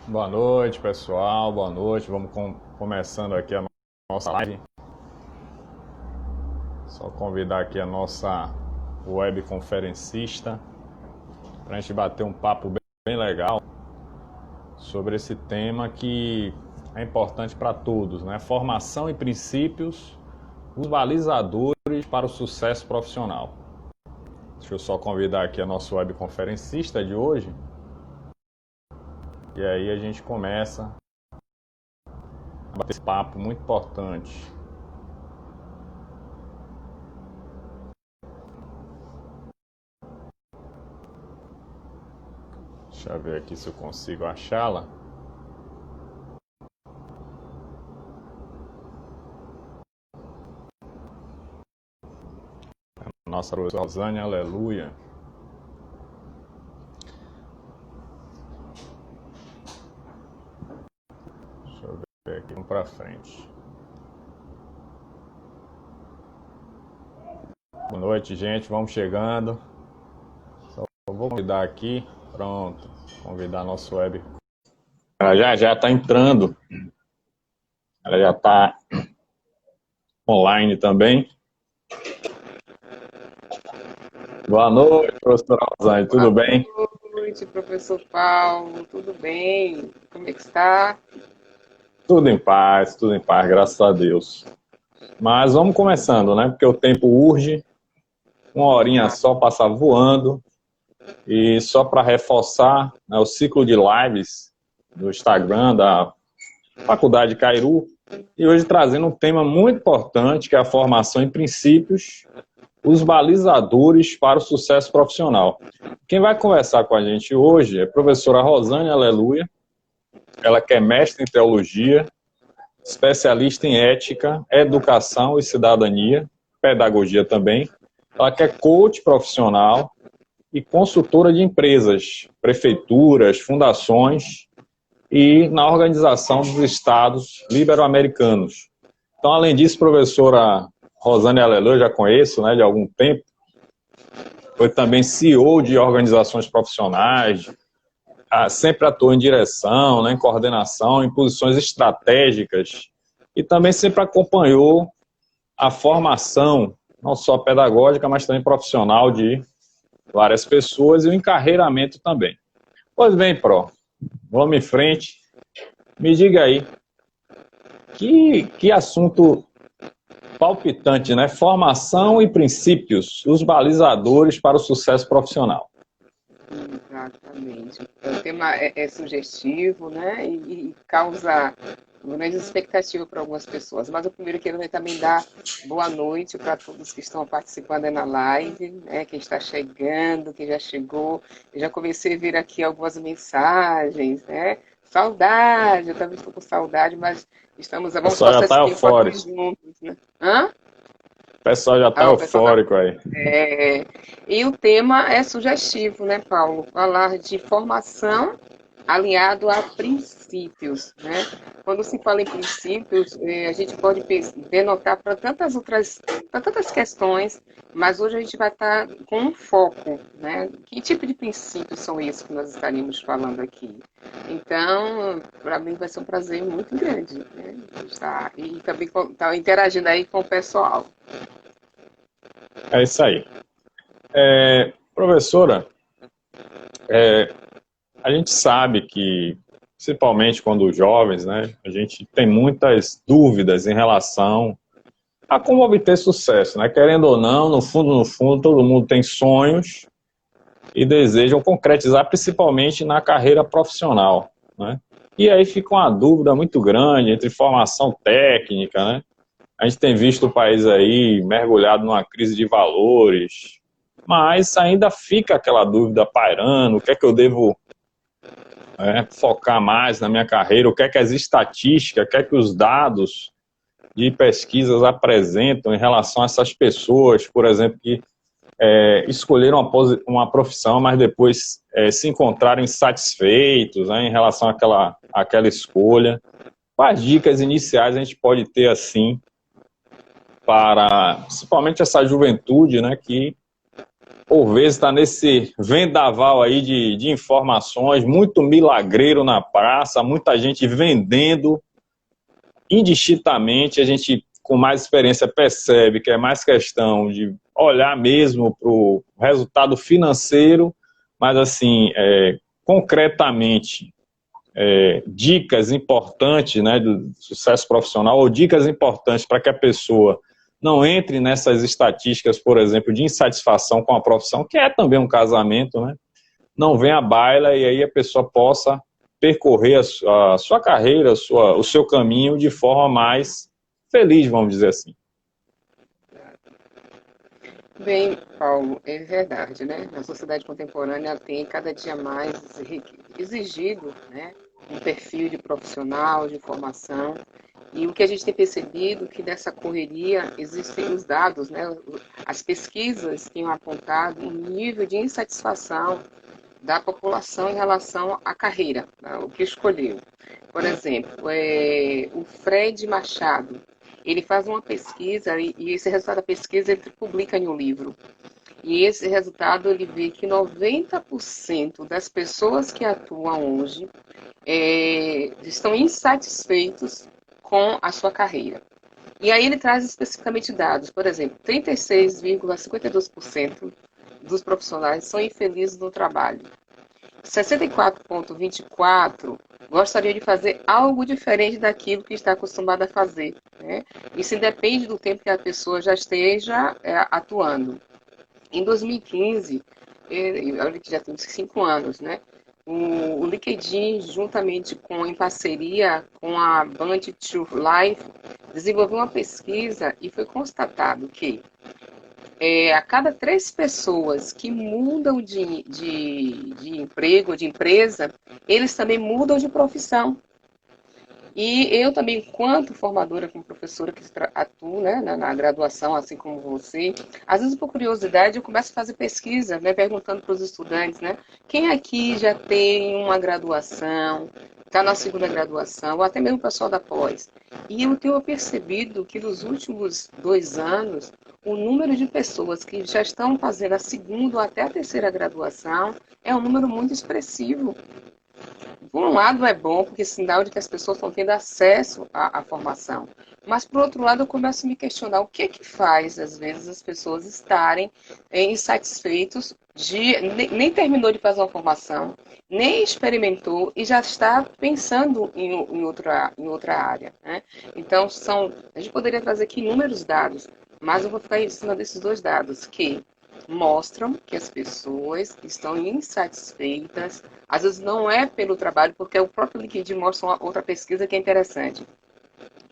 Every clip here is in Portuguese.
Boa noite, pessoal. Boa noite. Vamos começando aqui a nossa live. Só convidar aqui a nossa web conferencista para a gente bater um papo bem legal sobre esse tema que é importante para todos, né? Formação e princípios, os balizadores para o sucesso profissional. Deixa eu só convidar aqui a nossa web conferencista de hoje. E aí a gente começa a bater esse papo muito importante. Deixa eu ver aqui se eu consigo achá-la. Nossa professora Rosânia, aleluia. Deixa eu ver aqui, vamos para frente. Boa noite, gente, vamos chegando. Só vou convidar aqui, pronto, convidar nosso web. Ela já está entrando. Ela já está online também. Boa noite, professora Rosânia, tudo bem? Boa noite, professor Paulo, tudo bem? Como é que está? Tudo em paz, graças a Deus. Mas vamos começando, né? Porque o tempo urge, uma horinha só passa voando. E só para reforçar, né, o ciclo de lives do Instagram da Faculdade Cairu, e hoje trazendo um tema muito importante, que é a formação em princípios, os balizadores para o sucesso profissional. Quem vai conversar com a gente hoje é a professora Rosânia, aleluia. Ela que é mestre em teologia, especialista em ética, educação e cidadania, pedagogia também. Ela que é coach profissional e consultora de empresas, prefeituras, fundações e na organização dos estados ibero-americanos. Então, além disso, professora Rosânia Aleluia, eu já conheço, né, de algum tempo, foi também CEO de organizações profissionais, sempre atuou em direção, né, em coordenação, em posições estratégicas e também sempre acompanhou a formação, não só pedagógica, mas também profissional de várias pessoas e o encarreiramento também. Pois bem, Pro, vamos em frente. Me diga aí, que assunto palpitante, né? Formação e princípios, os balizadores para o sucesso profissional. Exatamente. O tema é sugestivo, né? E causa grande expectativa para algumas pessoas. Mas eu primeiro quero também dar boa noite para todos que estão participando aí na live, né? Quem está chegando, quem já chegou. Eu já comecei a ver aqui algumas mensagens, né? Saudade, eu também estou com saudade, mas O vamos pessoal já passar esse está tempo aqui eufórico. juntos, né? Hã? O pessoal já está Ah, o pessoal tá. eufórico aí. E o tema é sugestivo, né, Paulo? Falar de formação alinhado a princípios, né? Quando se fala em princípios, a gente pode denotar para tantas questões, mas hoje a gente vai estar com um foco, né? Que tipo de princípios são esses que nós estaríamos falando aqui? Então, para mim vai ser um prazer muito grande, né? Estar, e também estar interagindo aí com o pessoal. É isso aí. Professora, a gente sabe que, principalmente quando jovens, né, a gente tem muitas dúvidas em relação a como obter sucesso, né? Querendo ou não, no fundo, todo mundo tem sonhos e desejam concretizar, principalmente na carreira profissional, né? E aí fica uma dúvida muito grande entre formação técnica, né? A gente tem visto o país aí mergulhado numa crise de valores, mas ainda fica aquela dúvida pairando, o que é que eu devo focar mais na minha carreira, o que é que as estatísticas, o que é que os dados de pesquisas apresentam em relação a essas pessoas, por exemplo, que escolheram uma profissão, mas depois se encontraram insatisfeitos, né, em relação àquela escolha. Quais dicas iniciais a gente pode ter, assim, para, principalmente essa juventude, né, que por vezes está nesse vendaval aí de informações, muito milagreiro na praça, muita gente vendendo indistintamente. A gente, com mais experiência, percebe que é mais questão de olhar mesmo para o resultado financeiro, mas assim, concretamente, dicas importantes, né, do sucesso profissional, ou dicas importantes para que a pessoa não entre nessas estatísticas, por exemplo, de insatisfação com a profissão, que é também um casamento, né? Não venha à baila e aí a pessoa possa percorrer a sua carreira, o seu caminho de forma mais feliz, vamos dizer assim. Bem, Paulo, é verdade, né? A sociedade contemporânea tem cada dia mais exigido, né, um perfil de profissional, de formação. E o que a gente tem percebido que nessa correria existem os dados, né? As pesquisas têm apontado um nível de insatisfação da população em relação à carreira, né, o que escolheu. Por exemplo, o Fred Machado, ele faz uma pesquisa e esse resultado da pesquisa ele publica em um livro. E esse resultado ele vê que 90% das pessoas que atuam hoje estão insatisfeitos com a sua carreira. E aí ele traz especificamente dados, por exemplo, 36,52% dos profissionais são infelizes no trabalho. 64,24% gostaria de fazer algo diferente daquilo que está acostumado a fazer, né? Isso independe do tempo que a pessoa já esteja atuando. Em 2015, olha que já temos 5 anos, né? O LinkedIn, juntamente em parceria com a Band to Life, desenvolveu uma pesquisa e foi constatado que a cada 3 pessoas que mudam de emprego, de empresa, eles também mudam de profissão. E eu também, enquanto formadora, como professora que atuo, né, na graduação, assim como você, às vezes por curiosidade eu começo a fazer pesquisa, né, perguntando para os estudantes, né, quem aqui já tem uma graduação, está na segunda graduação, ou até mesmo o pessoal da pós. E eu tenho percebido que nos últimos 2 anos, o número de pessoas que já estão fazendo a segunda ou até a terceira graduação é um número muito expressivo. Por um lado é bom, porque é sinal de que as pessoas estão tendo acesso à formação. Mas, por outro lado, eu começo a me questionar o que faz, às vezes, as pessoas estarem insatisfeitos, nem terminou de fazer uma formação, nem experimentou e já está pensando em outra área, né? Então, a gente poderia trazer aqui inúmeros dados, mas eu vou ficar em cima desses 2 dados, que mostram que as pessoas estão insatisfeitas. Às vezes não é pelo trabalho, porque o próprio LinkedIn mostra outra pesquisa que é interessante.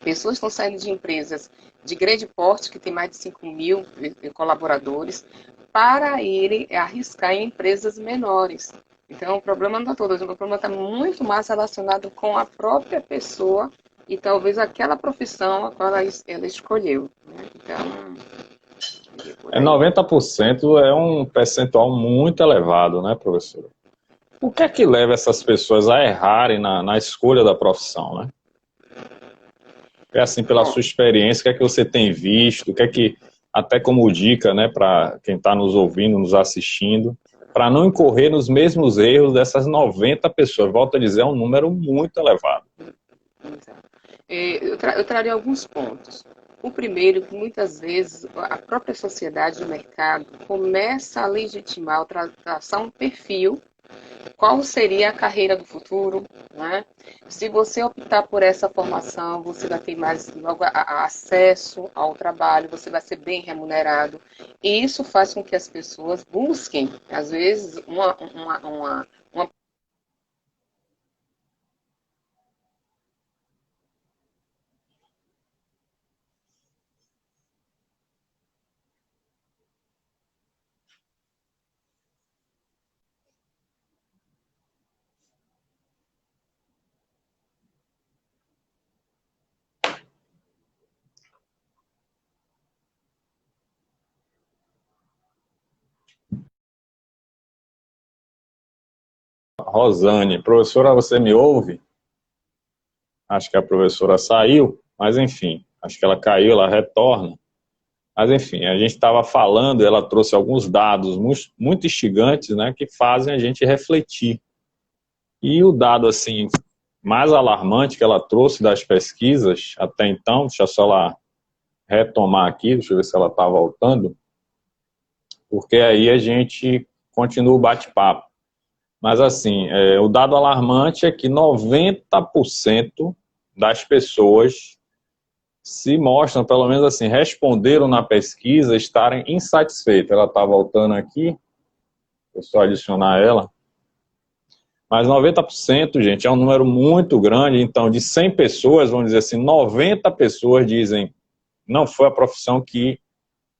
Pessoas estão saindo de empresas de grande porte, que tem mais de 5.000 colaboradores, para irem arriscar em empresas menores. Então, o problema não está todo, o problema está muito mais relacionado com a própria pessoa e talvez aquela profissão a qual ela escolheu, né? Então, 90% é um percentual muito elevado, né, professora? O que é que leva essas pessoas a errarem na escolha da profissão, né? É assim, pela sua experiência, o que é que você tem visto, o que é que, até como dica, né, para quem está nos ouvindo, nos assistindo, para não incorrer nos mesmos erros dessas 90 pessoas. Volto a dizer, é um número muito elevado. Eu traria alguns pontos. O primeiro, que muitas vezes a própria sociedade e o mercado começa a legitimar, traçar um perfil, qual seria a carreira do futuro, né? Se você optar por essa formação, você vai ter mais logo acesso ao trabalho, você vai ser bem remunerado. E isso faz com que as pessoas busquem, às vezes, uma Rosane, professora, você me ouve? Acho que a professora saiu, mas enfim, acho que ela caiu, ela retorna. Mas, enfim, a gente estava falando, ela trouxe alguns dados muito instigantes, né, que fazem a gente refletir. E o dado, assim, mais alarmante que ela trouxe das pesquisas até então, deixa eu só ela retomar aqui, deixa eu ver se ela está voltando, porque aí a gente continua o bate-papo. Mas, assim, o dado alarmante é que 90% das pessoas se mostram, pelo menos assim, responderam na pesquisa estarem insatisfeitas. Ela está voltando aqui, vou só adicionar ela. Mas 90%, gente, é um número muito grande. Então, de 100 pessoas, vamos dizer assim, 90 pessoas dizem não foi a profissão que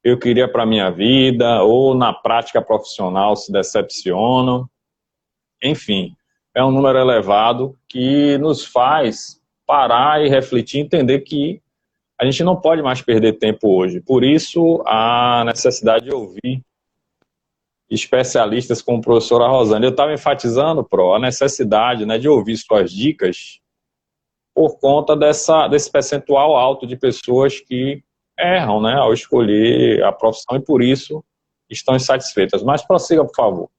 eu queria para a minha vida, ou na prática profissional se decepcionam. Enfim, é um número elevado que nos faz parar e refletir, entender que a gente não pode mais perder tempo hoje. Por isso, a necessidade de ouvir especialistas como a professora Rosane. Eu estava enfatizando, Pro, a necessidade, né, de ouvir suas dicas por conta desse percentual alto de pessoas que erram, né, ao escolher a profissão e, por isso, estão insatisfeitas. Mas prossiga, por favor.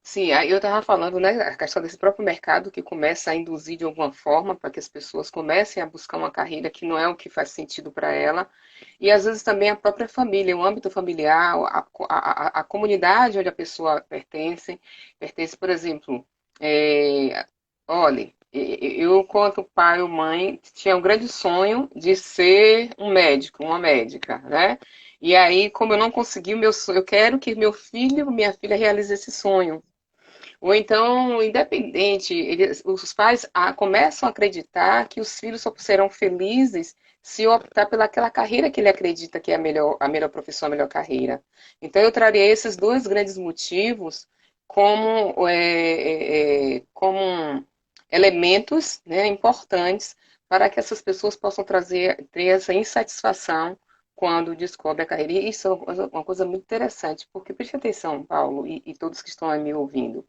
Sim, aí eu estava falando, né, a questão desse próprio mercado que começa a induzir de alguma forma para que as pessoas comecem a buscar uma carreira que não é o que faz sentido para ela, e às vezes também a própria família, o âmbito familiar, a comunidade onde a pessoa pertence, por exemplo, olhe, eu, quanto pai ou mãe, tinha um grande sonho de ser um médico, uma médica, né? E aí, como eu não consegui o meu sonho, eu quero que meu filho, minha filha realize esse sonho. Ou então, independente, os pais começam a acreditar que os filhos só serão felizes se optar pelaquela carreira que ele acredita que é a melhor profissão, a melhor carreira. Então, eu traria esses dois grandes motivos como elementos, né, importantes para que essas pessoas possam ter essa insatisfação quando descobre a carreira. E isso é uma coisa muito interessante, porque preste atenção, Paulo, e todos que estão aí me ouvindo.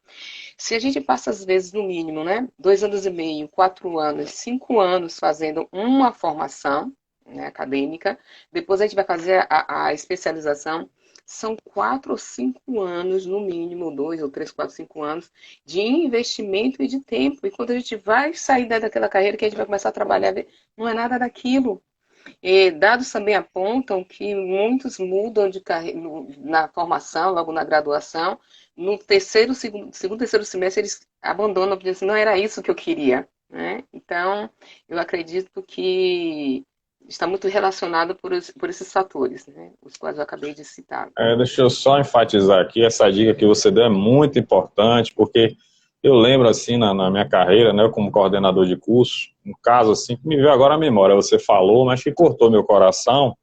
Se a gente passa, às vezes, no mínimo, né, 2 anos e meio, 4 anos, 5 anos fazendo uma formação, né, acadêmica, depois a gente vai fazer a especialização, são 4 ou 5 anos, no mínimo, 2 ou 3, 4, 5 anos, de investimento e de tempo. E quando a gente vai sair daquela carreira, que a gente vai começar a trabalhar, não é nada daquilo. E dados também apontam que muitos mudam de carreira na formação, logo na graduação, no terceiro semestre eles abandonam, porque assim, não era isso que eu queria, né? Então, eu acredito que está muito relacionado por esses fatores, né? Os quais eu acabei de citar. Deixa eu só enfatizar aqui, essa dica que você deu é muito importante, porque eu lembro, assim, na minha carreira, né, como coordenador de curso, um caso, assim, que me veio agora à memória, você falou, mas que cortou meu coração,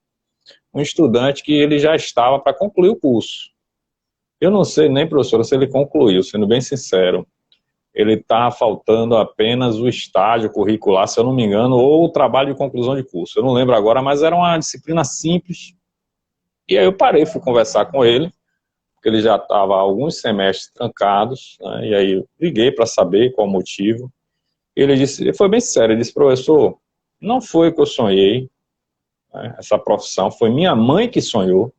um estudante que ele já estava para concluir o curso. Eu não sei nem, professor, se ele concluiu, sendo bem sincero. Ele está faltando apenas o estágio curricular, se eu não me engano, ou o trabalho de conclusão de curso. Eu não lembro agora, mas era uma disciplina simples. E aí eu parei, fui conversar com ele, porque ele já estava há alguns semestres trancados, né, e aí eu liguei para saber qual o motivo. Ele foi bem sério, ele disse, professor, não foi o que eu sonhei, né, essa profissão, foi minha mãe que sonhou,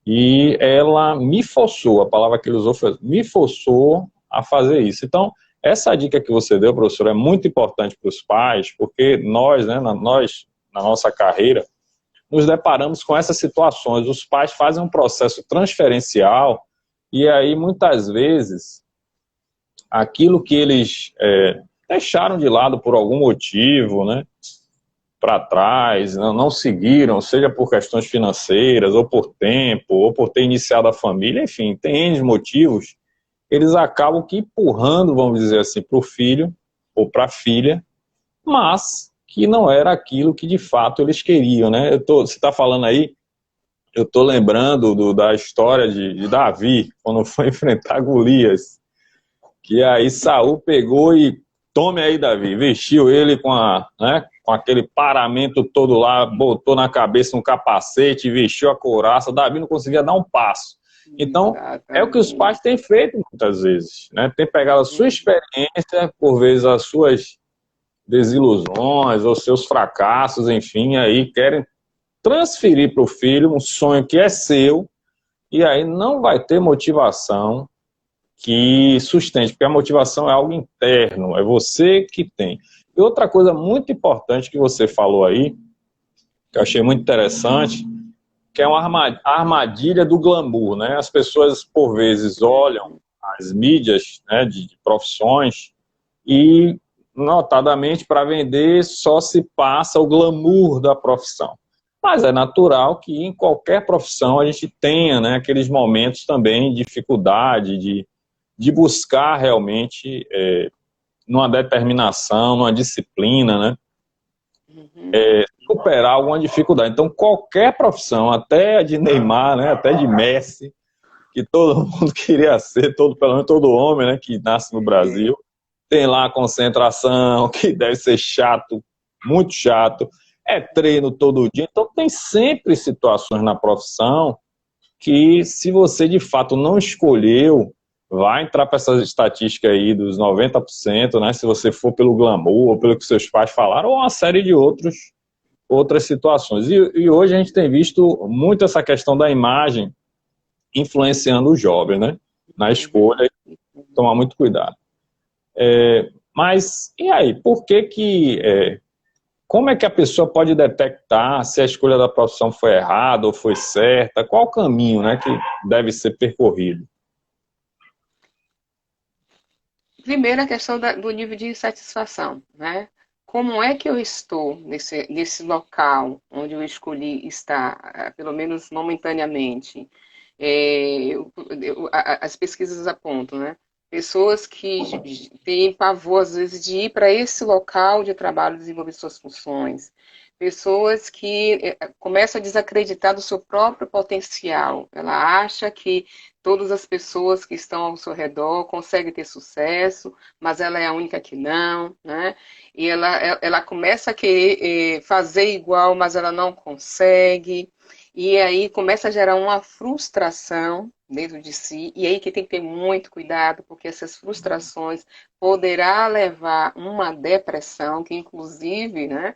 e ela me forçou, a palavra que ele usou foi, me forçou a fazer isso. Então, essa dica que você deu, professor, é muito importante para os pais, porque nós, né, na nossa carreira, nos deparamos com essas situações. Os pais fazem um processo transferencial e aí, muitas vezes, aquilo que eles deixaram de lado por algum motivo, né, para trás, não seguiram, seja por questões financeiras, ou por tempo, ou por ter iniciado a família, enfim, tem N motivos, eles acabam que empurrando, vamos dizer assim, para o filho ou para a filha, mas que não era aquilo que de fato eles queriam, né? Você está falando aí, eu estou lembrando da história de Davi, quando foi enfrentar Golias, que aí Saul pegou e tome aí Davi, vestiu ele com aquele paramento todo lá, botou na cabeça um capacete, vestiu a couraça, Davi não conseguia dar um passo. Então, é o que os pais têm feito muitas vezes, né? Tem pegado a sua experiência, por vezes as suas desilusões ou seus fracassos, enfim, aí querem transferir para o filho um sonho que é seu, e aí não vai ter motivação que sustente, porque a motivação é algo interno, é você que tem. E outra coisa muito importante que você falou aí, que eu achei muito interessante, que é uma armadilha do glamour, né? As pessoas, por vezes, olham as mídias, né, de profissões e, notadamente, para vender só se passa o glamour da profissão. Mas é natural que em qualquer profissão a gente tenha, né, aqueles momentos também de dificuldade, de buscar realmente numa determinação, numa disciplina, né, superar alguma dificuldade. Então, qualquer profissão, até a de Neymar, né, até de Messi, que todo mundo queria ser, pelo menos todo homem, né, que nasce no Brasil, tem lá a concentração, que deve ser chato, muito chato, é treino todo dia. Então, tem sempre situações na profissão que, se você de fato não escolheu, vai entrar para essa estatística aí dos 90%, né, se você for pelo glamour, ou pelo que seus pais falaram, ou uma série de outras situações. E hoje a gente tem visto muito essa questão da imagem influenciando o jovem, né, na escolha, tomar muito cuidado. Mas, e aí, como é que a pessoa pode detectar se a escolha da profissão foi errada ou foi certa? Qual o caminho, né, que deve ser percorrido? Primeiro, a questão do nível de insatisfação, né? Como é que eu estou nesse local onde eu escolhi estar, pelo menos momentaneamente? As pesquisas apontam, né? Pessoas que têm pavor, às vezes, de ir para esse local de trabalho desenvolver suas funções. Pessoas que começam a desacreditar do seu próprio potencial. Ela acha que todas as pessoas que estão ao seu redor conseguem ter sucesso, mas ela é a única que não, né? E ela começa a querer fazer igual, mas ela não consegue. E aí começa a gerar uma frustração dentro de si, e aí que tem que ter muito cuidado, porque essas frustrações poderá levar uma depressão, que inclusive, né,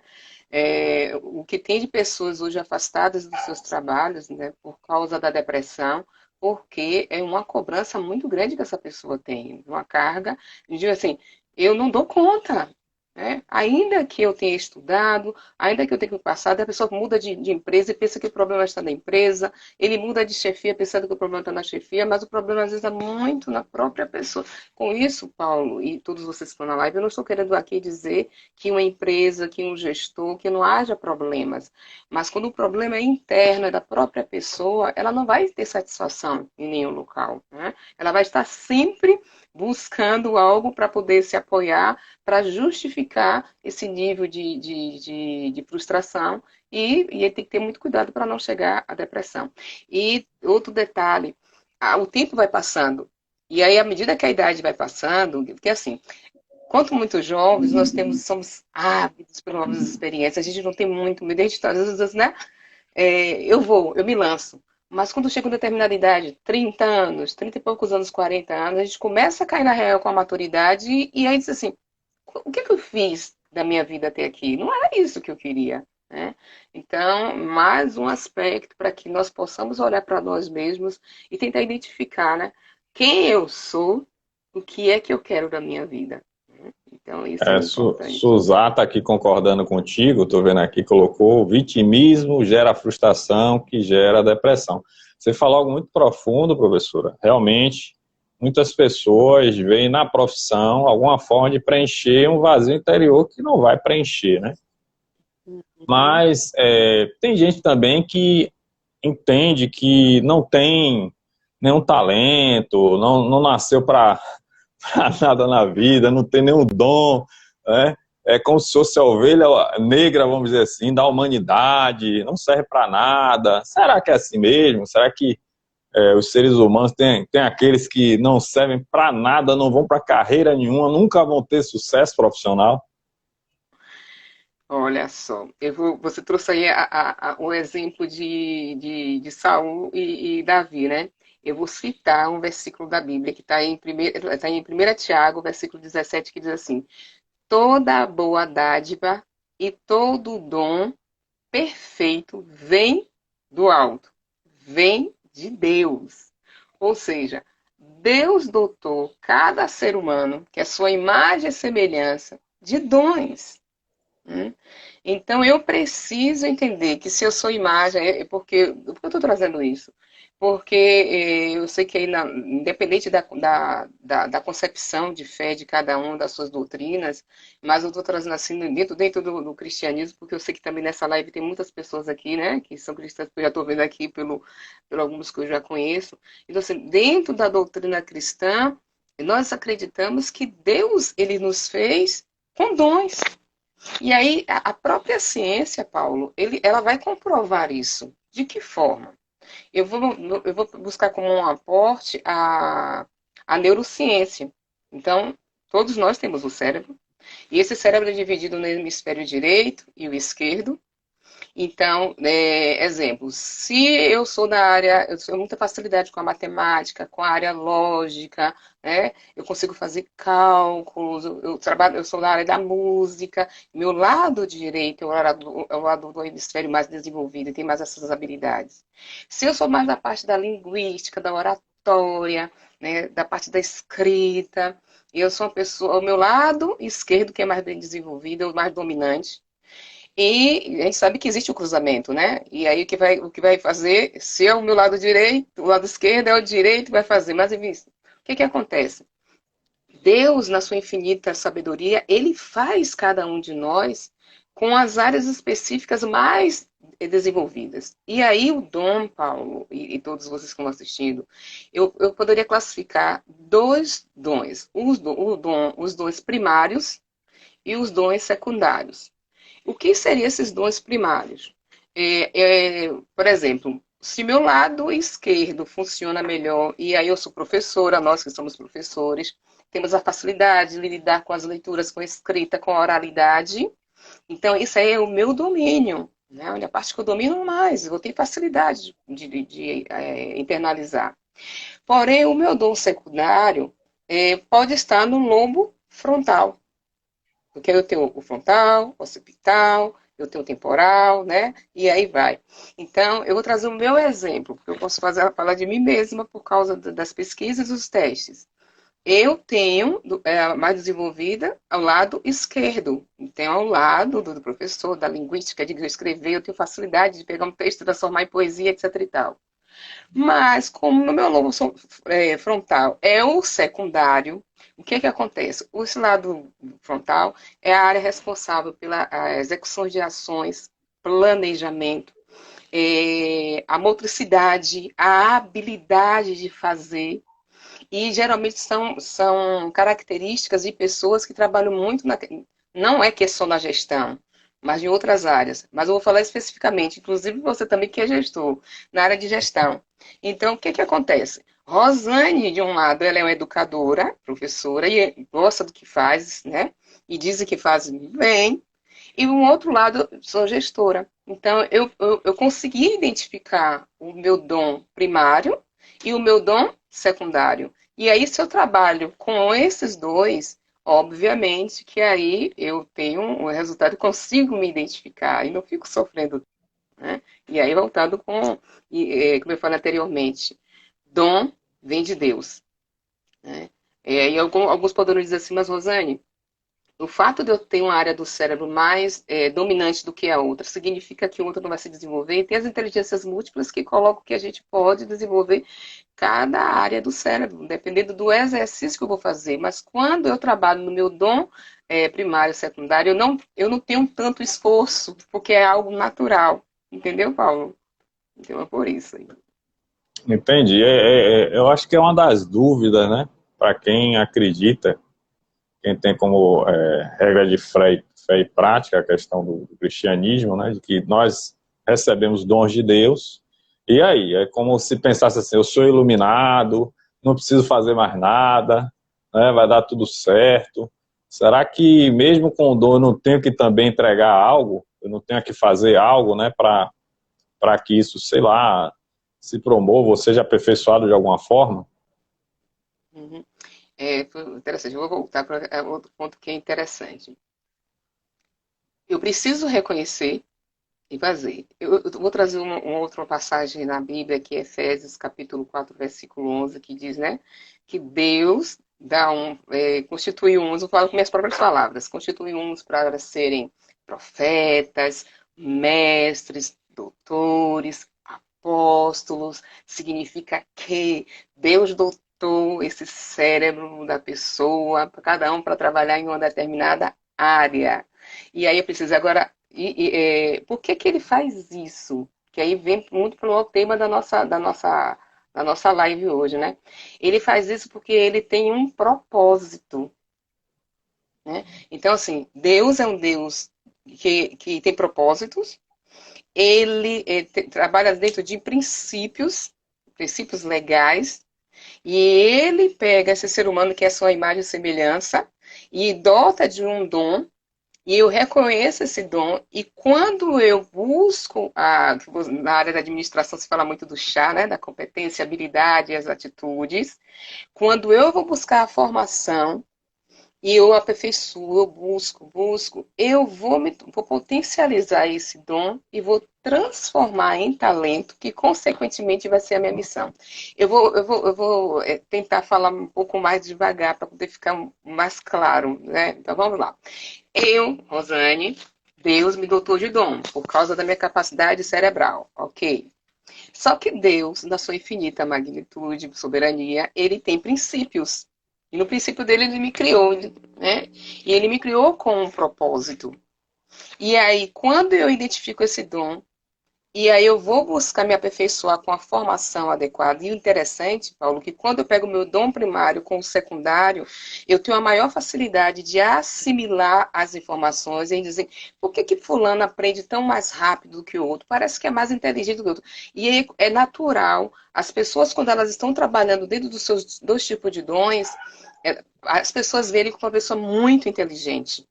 o que tem de pessoas hoje afastadas dos seus trabalhos, né, por causa da depressão, porque é uma cobrança muito grande que essa pessoa tem, uma carga de assim, eu não dou conta, né? Ainda que eu tenha estudado, ainda que eu tenha passado, a pessoa muda de empresa e pensa que o problema está na empresa, ele muda de chefia pensando que o problema está na chefia, mas o problema às vezes é muito na própria pessoa. Com isso, Paulo, e todos vocês que estão na live, eu não estou querendo aqui dizer que uma empresa, que um gestor, que não haja problemas, mas quando o problema é interno, é da própria pessoa, ela não vai ter satisfação em nenhum local, né? Ela vai estar sempre buscando algo para poder se apoiar, para justificar esse nível de frustração e ele tem que ter muito cuidado para não chegar à depressão. E outro detalhe, o tempo vai passando, e aí à medida que a idade vai passando, porque assim, quanto muito jovens, somos ávidos pelas novas experiências, a gente não tem muito medo, a gente às vezes, né, eu me lanço. Mas quando chega uma determinada idade, 30 anos, 30 e poucos anos, 40 anos, a gente começa a cair na real com a maturidade e aí diz assim, o que eu fiz da minha vida até aqui? Não era isso que eu queria, né? Então, mais um aspecto para que nós possamos olhar para nós mesmos e tentar identificar, né? Quem eu sou, o que é que eu quero da minha vida. Então, isso é importante. Suzá está aqui concordando contigo, estou vendo aqui, colocou: vitimismo gera frustração, que gera depressão. Você falou algo muito profundo, professora. Realmente, muitas pessoas veem na profissão alguma forma de preencher um vazio interior que não vai preencher, né? Mas tem gente também que entende que não tem nenhum talento, não nasceu para nada na vida, não tem nenhum dom, né? É como se fosse a ovelha negra, vamos dizer assim, da humanidade, não serve para nada. Será que é assim mesmo? Será que os seres humanos tem aqueles que não servem para nada, não vão para carreira nenhuma, nunca vão ter sucesso profissional? Olha só, você trouxe aí o exemplo de Saul e Davi, né? Eu vou citar um versículo da Bíblia que está em 1 Tiago, versículo 17, que diz assim: toda boa dádiva e todo dom perfeito vem do alto, vem de Deus. Ou seja, Deus dotou cada ser humano, que é sua imagem e semelhança, de dons. Né? Então, eu preciso entender que se eu sou imagem, por que eu estou trazendo isso? Porque eu sei que aí, independente da concepção de fé de cada um, das suas doutrinas, mas eu estou trazendo assim dentro do cristianismo, porque eu sei que também nessa live tem muitas pessoas aqui, né, que são cristãs, que eu já estou vendo aqui pelo alguns que eu já conheço. Então, assim, dentro da doutrina cristã, nós acreditamos que Deus, ele nos fez com dons. E aí, a própria ciência, Paulo, ela vai comprovar isso. De que forma? Eu vou, eu vou buscar como um aporte a neurociência. Então, todos nós temos o cérebro, e esse cérebro é dividido no hemisfério direito e o esquerdo. Então, exemplo, se eu sou da área, eu tenho muita facilidade com a matemática, com a área lógica, né? Eu consigo fazer cálculos, eu sou da área da música, meu lado direito é o lado do hemisfério mais desenvolvido e tem mais essas habilidades. Se eu sou mais da parte da linguística, da oratória, né, da parte da escrita, eu sou uma pessoa, o meu lado esquerdo que é mais bem desenvolvido, é o mais dominante. E a gente sabe que existe o cruzamento, né? E aí o que vai fazer, se é o meu lado direito, o lado esquerdo é o direito, vai fazer. Mas, enfim, o que que acontece? Deus, na sua infinita sabedoria, ele faz cada um de nós com as áreas específicas mais desenvolvidas. E aí o dom, Paulo, e todos vocês que estão assistindo, eu poderia classificar dois dons. Os dons primários e os dons secundários. O que seriam esses dons primários? Por exemplo, se meu lado esquerdo funciona melhor, e aí eu sou professora, nós que somos professores, temos a facilidade de lidar com as leituras, com a escrita, com a oralidade, então isso aí é o meu domínio, né? Olha, a parte que eu domino mais, eu tenho facilidade de internalizar. Porém, o meu dom secundário pode estar no lobo frontal. Porque eu tenho o frontal, o occipital, eu tenho o temporal, né? E aí vai. Então, eu vou trazer o meu exemplo, porque eu posso falar de mim mesma por causa das pesquisas e dos testes. Eu tenho mais desenvolvida ao lado esquerdo. Então, ao lado do professor, da linguística, de escrever, eu tenho facilidade de pegar um texto, transformar em poesia, etc e tal. Mas, como no meu lobo frontal é o secundário, o que que acontece? O lado frontal é a área responsável pela execução de ações, planejamento, a motricidade, a habilidade de fazer, e geralmente são características de pessoas que trabalham muito não é que é só na gestão, mas em outras áreas. Mas eu vou falar especificamente, inclusive você também que é gestor, na área de gestão. Então, o que que acontece? Rosane, de um lado, ela é uma educadora, professora, e gosta do que faz, né? E diz que faz bem. E um outro lado, sou gestora. Então, eu consegui identificar o meu dom primário e o meu dom secundário. E aí, se eu trabalho com esses dois, obviamente que aí eu tenho um resultado, consigo me identificar e não fico sofrendo, né? E aí, voltado como eu falei anteriormente, dom vem de Deus, né? E alguns poderão dizer assim, mas Rosane, o fato de eu ter uma área do cérebro mais dominante do que a outra significa que a outra não vai se desenvolver. E tem as inteligências múltiplas que colocam que a gente pode desenvolver cada área do cérebro, dependendo do exercício que eu vou fazer. Mas quando eu trabalho no meu dom primário, secundário, eu não tenho tanto esforço, porque é algo natural. Entendeu, Paulo? Então é por isso aí. Entendi. Eu acho que é uma das dúvidas, né? Para quem acredita, quem tem como regra de fé e prática a questão do cristianismo, né? De que nós recebemos dons de Deus. E aí? É como se pensasse assim: eu sou iluminado, não preciso fazer mais nada, né? Vai dar tudo certo. Será que mesmo com o dom eu não tenho que também entregar algo? Eu não tenho que fazer algo, né? Para que isso, sei lá, se promova ou seja aperfeiçoado de alguma forma? Uhum. Foi interessante. Eu vou voltar para outro ponto que é interessante. Eu preciso reconhecer e fazer. Eu vou trazer uma outra passagem na Bíblia, que é Efésios capítulo 4, versículo 11, que diz, né, que Deus constitui uns, eu falo com minhas próprias palavras, constitui uns para serem profetas, mestres, doutores, apóstolos, significa que Deus dotou esse cérebro da pessoa, cada um para trabalhar em uma determinada área. E aí eu preciso agora por que que ele faz isso? Que aí vem muito para o tema da nossa live hoje, né? Ele faz isso porque ele tem um propósito, né? Então, assim, Deus é um Deus que tem propósitos, ele trabalha dentro de princípios legais, e ele pega esse ser humano que é a sua imagem e semelhança e dota de um dom. E eu reconheço esse dom, e quando eu busco, na área da administração se fala muito do chá, né, da competência, habilidade e as atitudes, quando eu vou buscar a formação, e eu aperfeiçoo, eu busco, vou potencializar esse dom e vou transformar em talento, que consequentemente vai ser a minha missão. Eu vou tentar falar um pouco mais devagar para poder ficar mais claro, né? Então vamos lá. Eu, Rosane, Deus me dotou de dom por causa da minha capacidade cerebral, ok? Só que Deus, na sua infinita magnitude, soberania, ele tem princípios. E no princípio dele, ele me criou, né? E ele me criou com um propósito. E aí, quando eu identifico esse dom, e aí eu vou buscar me aperfeiçoar com a formação adequada. E o interessante, Paulo, que quando eu pego o meu dom primário com o secundário, eu tenho a maior facilidade de assimilar as informações e dizer por que que fulano aprende tão mais rápido do que o outro? Parece que é mais inteligente do que o outro. E aí é natural, as pessoas, quando elas estão trabalhando dentro dos seus dois tipos de dons, as pessoas verem como uma pessoa muito inteligente,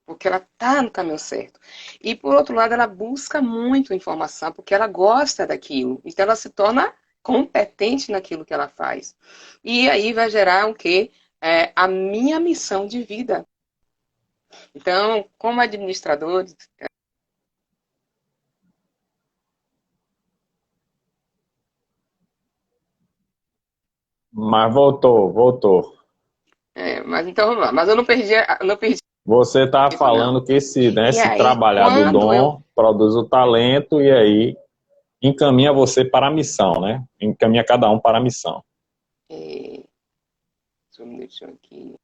porque ela está no caminho certo. E, por outro lado, ela busca muito informação, porque ela gosta daquilo. Então, ela se torna competente naquilo que ela faz. E aí vai gerar o quê? A minha missão de vida. Então, como administrador, Mas voltou. mas então vamos lá. Mas eu não perdi Você está tempo, não. falando que esse, né, E se aí, trabalhar do quando eu. dom, produz o talento e aí encaminha você para a missão, né? Encaminha cada um para a missão. Só um minutinho aqui.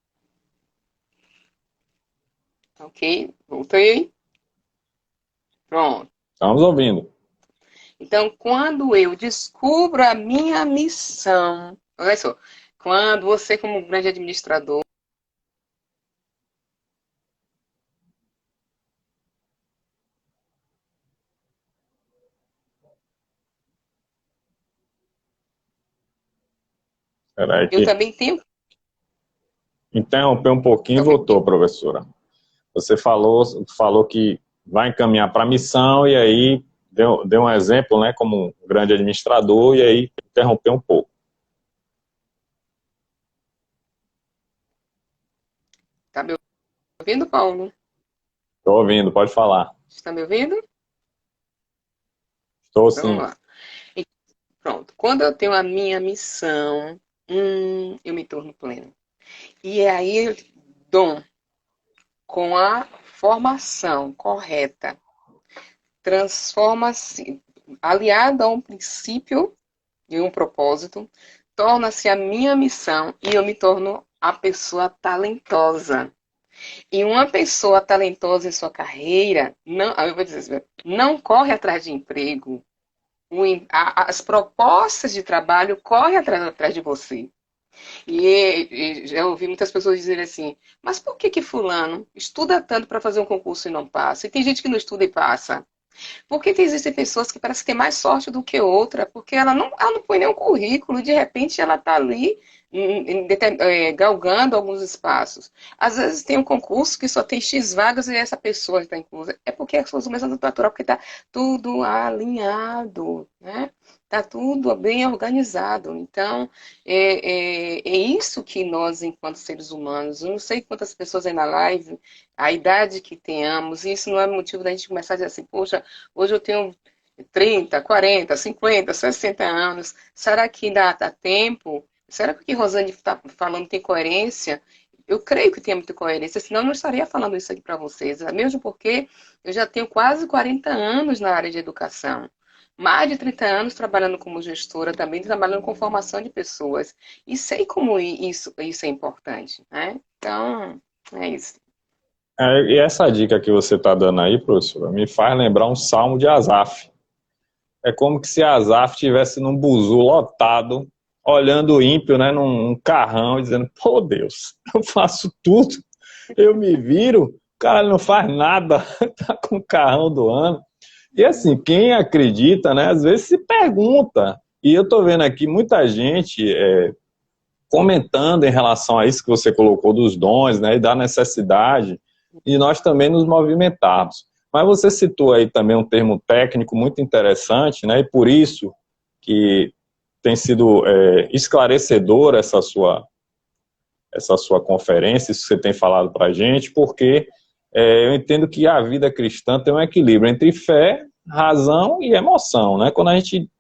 Ok, voltei. Pronto. Estamos ouvindo. Então, quando eu descubro a minha missão, olha só, quando você, como grande administrador, Espera aí eu que também tenho. interrompeu um pouquinho e voltou, professora. Você falou que vai encaminhar para a missão e aí deu um exemplo, né, como um grande administrador e aí interrompeu um pouco. Tá me ouvindo, Paulo? Estou ouvindo, pode falar. Está me ouvindo? Estou Então, vamos sim. lá. E pronto. Quando eu tenho a minha missão, eu me torno pleno. E aí, dom, com a formação correta, transforma-se, aliado a um princípio e um propósito, torna-se a minha missão e eu me torno a pessoa talentosa. E uma pessoa talentosa em sua carreira, não, eu vou dizer assim, não corre atrás de emprego. As propostas de trabalho correm atrás de você. E já ouvi muitas pessoas dizerem assim, mas por que que fulano estuda tanto para fazer um concurso e não passa? E tem gente que não estuda e passa. Por que que existem pessoas que parecem ter mais sorte do que outra? Porque ela não põe nenhum currículo, de repente ela está ali, galgando alguns espaços. Às vezes tem um concurso que só tem X vagas e essa pessoa está inclusa. É porque as pessoas começam a natural, porque está tudo alinhado, né? Está tudo bem organizado. Então, é isso que nós, enquanto seres humanos, eu não sei quantas pessoas aí na live, a idade que tenhamos, e isso não é motivo da gente começar a dizer assim, poxa, hoje eu tenho 30, 40, 50, 60 anos, será que dá tempo? Será que o que Rosane está falando tem coerência? Eu creio que tem muita coerência, senão eu não estaria falando isso aqui para vocês. Mesmo porque eu já tenho quase 40 anos na área de educação. Mais de 30 anos trabalhando como gestora, também trabalhando com formação de pessoas. E sei como isso é importante, né? Então, é isso. E essa dica que você está dando aí, professora, me faz lembrar um salmo de Asaf. É como que se Asaf estivesse num buzu lotado, olhando o ímpio, né, num carrão, e dizendo, pô, Deus, eu faço tudo, eu me viro, o cara não faz nada, tá com o carrão do ano. E assim, quem acredita, né, às vezes se pergunta, e eu tô vendo aqui muita gente comentando em relação a isso que você colocou dos dons, né, e da necessidade, e nós também nos movimentarmos. Mas você citou aí também um termo técnico muito interessante, né, e por isso que tem sido esclarecedora essa sua conferência, isso que você tem falado para a gente, porque eu entendo que a vida cristã tem um equilíbrio entre fé, razão e emoção, né? Quando a gente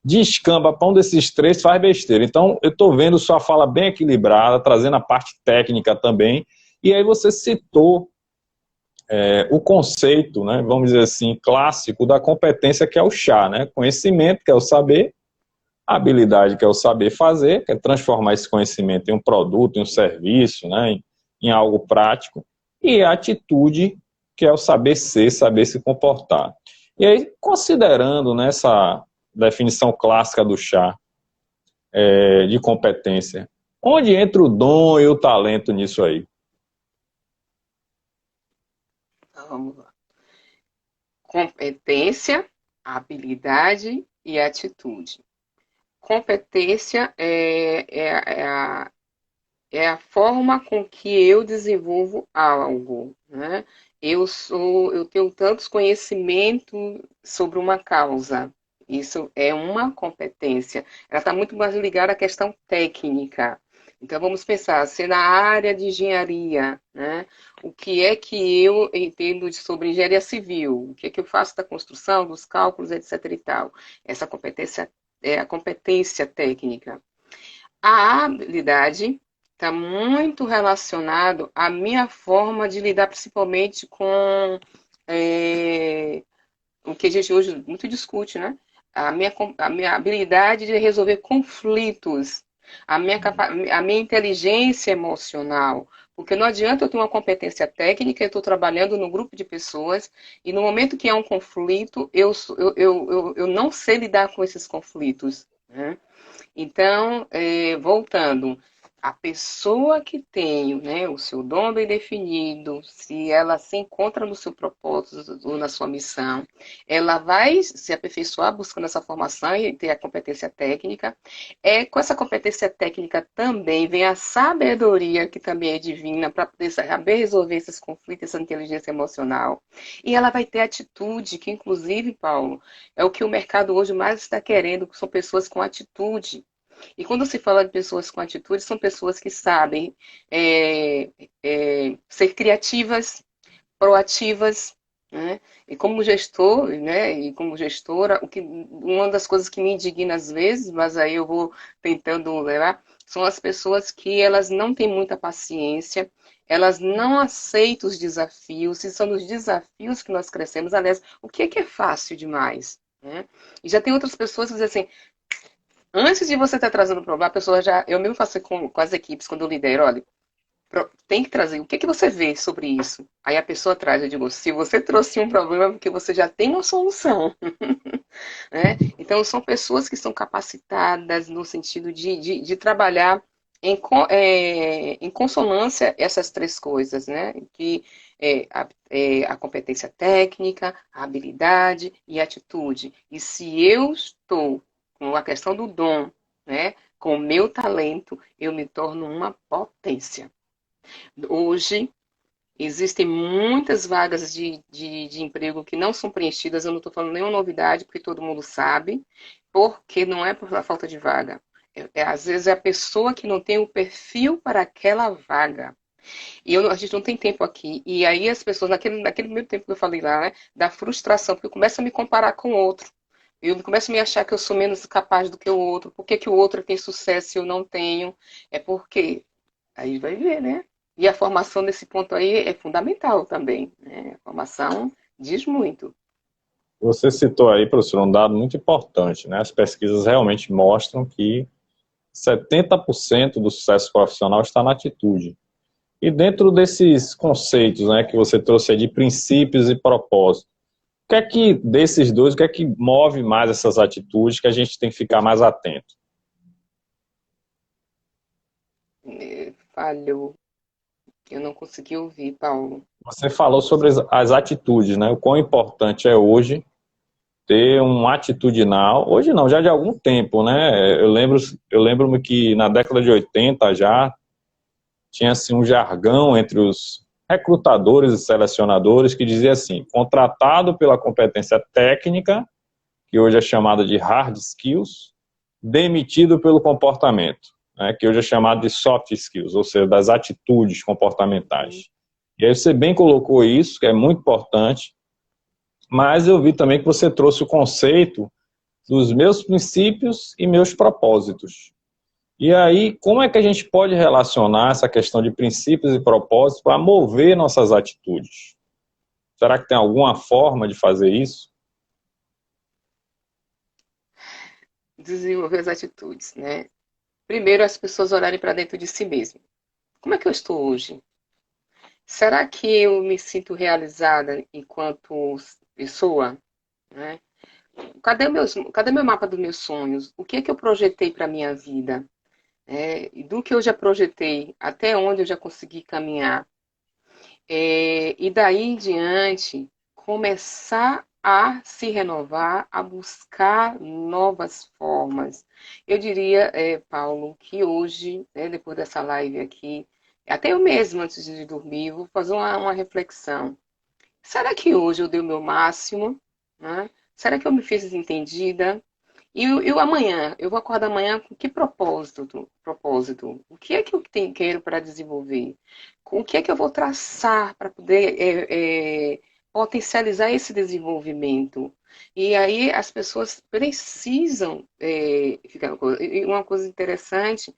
descamba para um desses três, faz besteira. Então, eu estou vendo sua fala bem equilibrada, trazendo a parte técnica também, e aí você citou o conceito, né, vamos dizer assim, clássico da competência, que é o chá, né? Conhecimento, que é o saber, habilidade, que é o saber fazer, que é transformar esse conhecimento em um produto, em um serviço, né, em algo prático, e a atitude, que é o saber ser, saber se comportar. E aí, considerando nessa definição clássica do chá, de competência, onde entra o dom e o talento nisso aí? Vamos lá. Competência, habilidade e atitude. Competência é a forma com que eu desenvolvo algo, né? Eu tenho tantos conhecimentos sobre uma causa. Isso é uma competência. Ela está muito mais ligada à questão técnica. Então vamos pensar, se na área de engenharia, né? O que é que eu entendo sobre engenharia civil? O que é que eu faço da construção, dos cálculos, etc. e tal? Essa competência é a competência técnica. A habilidade está muito relacionado à minha forma de lidar principalmente com o que a gente hoje muito discute, né? A minha habilidade de resolver conflitos, a minha inteligência emocional. Porque não adianta eu ter uma competência técnica, eu estou trabalhando num grupo de pessoas, e no momento que há um conflito, eu não sei lidar com esses conflitos, né? Então, voltando, a pessoa que tem, né, o seu dom bem definido, se ela se encontra no seu propósito ou na sua missão, ela vai se aperfeiçoar buscando essa formação e ter a competência técnica. Com essa competência técnica também vem a sabedoria, que também é divina, para poder saber resolver esses conflitos, essa inteligência emocional. E ela vai ter atitude, que inclusive, Paulo, é o que o mercado hoje mais está querendo, que são pessoas com atitude. E quando se fala de pessoas com atitude, são pessoas que sabem ser criativas, proativas, né? E como gestor, né, e como gestora, uma das coisas que me indigna às vezes, mas aí eu vou tentando levar, são as pessoas que elas não têm muita paciência, elas não aceitam os desafios, e são nos desafios que nós crescemos. Aliás, o que é fácil demais? Né? E já tem outras pessoas que dizem assim, antes de você estar trazendo o problema, a pessoa já. Eu mesmo faço com as equipes, quando eu lidero, olha, tem que trazer. O que você vê sobre isso? Aí a pessoa traz, eu digo, se você trouxe um problema, é porque você já tem uma solução. Né? Então, são pessoas que são capacitadas no sentido de trabalhar em consonância essas três coisas, né? Que a competência técnica, a habilidade e a atitude. E se eu estou com a questão do dom, né? Com o meu talento, eu me torno uma potência. Hoje, existem muitas vagas de emprego que não são preenchidas, eu não estou falando nenhuma novidade, porque todo mundo sabe, porque não é por falta de vaga. Às vezes é a pessoa que não tem o perfil para aquela vaga. E a gente não tem tempo aqui. E aí as pessoas, naquele mesmo tempo que eu falei lá, né, da frustração, porque eu começo a me comparar com o outro. Eu começo a me achar que eu sou menos capaz do que o outro. Por que, que o outro tem sucesso e eu não tenho? É porque aí vai ver, né? E a formação nesse ponto aí é fundamental também, né? A formação diz muito. Você citou aí, professor, um dado muito importante, né? As pesquisas realmente mostram que 70% do sucesso profissional está na atitude. E dentro desses conceitos, né, que você trouxe aí de princípios e propósitos, o que é que, desses dois, o que é que move mais essas atitudes que a gente tem que ficar mais atento? Falhou. Eu não consegui ouvir, Paulo. Você falou sobre as atitudes, né? O quão importante é hoje ter um atitudinal, hoje não, já de algum tempo, né? Eu lembro-me que na década de 80 já tinha assim um jargão entre os recrutadores e selecionadores que dizia assim: contratado pela competência técnica, que hoje é chamada de hard skills, demitido pelo comportamento, né, que hoje é chamado de soft skills, ou seja, das atitudes comportamentais. E aí você bem colocou isso, que é muito importante, mas eu vi também que você trouxe o conceito dos meus princípios e meus propósitos. E aí, como é que a gente pode relacionar essa questão de princípios e propósitos para mover nossas atitudes? Será que tem alguma forma de fazer isso? Desenvolver as atitudes, né? Primeiro, as pessoas olharem para dentro de si mesmo. Como é que eu estou hoje? Será que eu me sinto realizada enquanto pessoa? Né? Cadê meu mapa dos meus sonhos? O que é que eu projetei para a minha vida? E do que eu já projetei, até onde eu já consegui caminhar? E daí em diante, começar a se renovar, a buscar novas formas. Eu diria, Paulo, que hoje, né, depois dessa live aqui, até eu mesmo, antes de dormir, vou fazer uma reflexão. Será que hoje eu dei o meu máximo? Né? Será que eu me fiz entendida? E o amanhã? Eu vou acordar amanhã com que propósito? O que é que eu quero para desenvolver? Com o que é que eu vou traçar para poder potencializar esse desenvolvimento? E aí as pessoas precisam ficar. E uma coisa interessante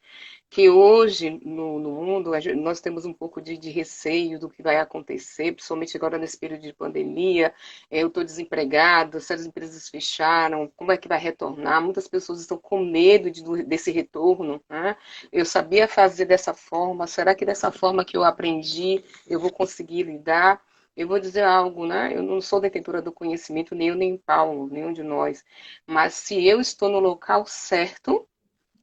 que hoje no mundo nós temos um pouco de receio do que vai acontecer, principalmente agora nesse período de pandemia. Eu estou desempregado, se as empresas fecharam, como é que vai retornar? Muitas pessoas estão com medo desse retorno. Né? Eu sabia fazer dessa forma, será que dessa forma que eu aprendi eu vou conseguir lidar? Eu vou dizer algo, né? Eu não sou detentora do conhecimento, nem eu, nem Paulo, nenhum de nós. Mas se eu estou no local certo,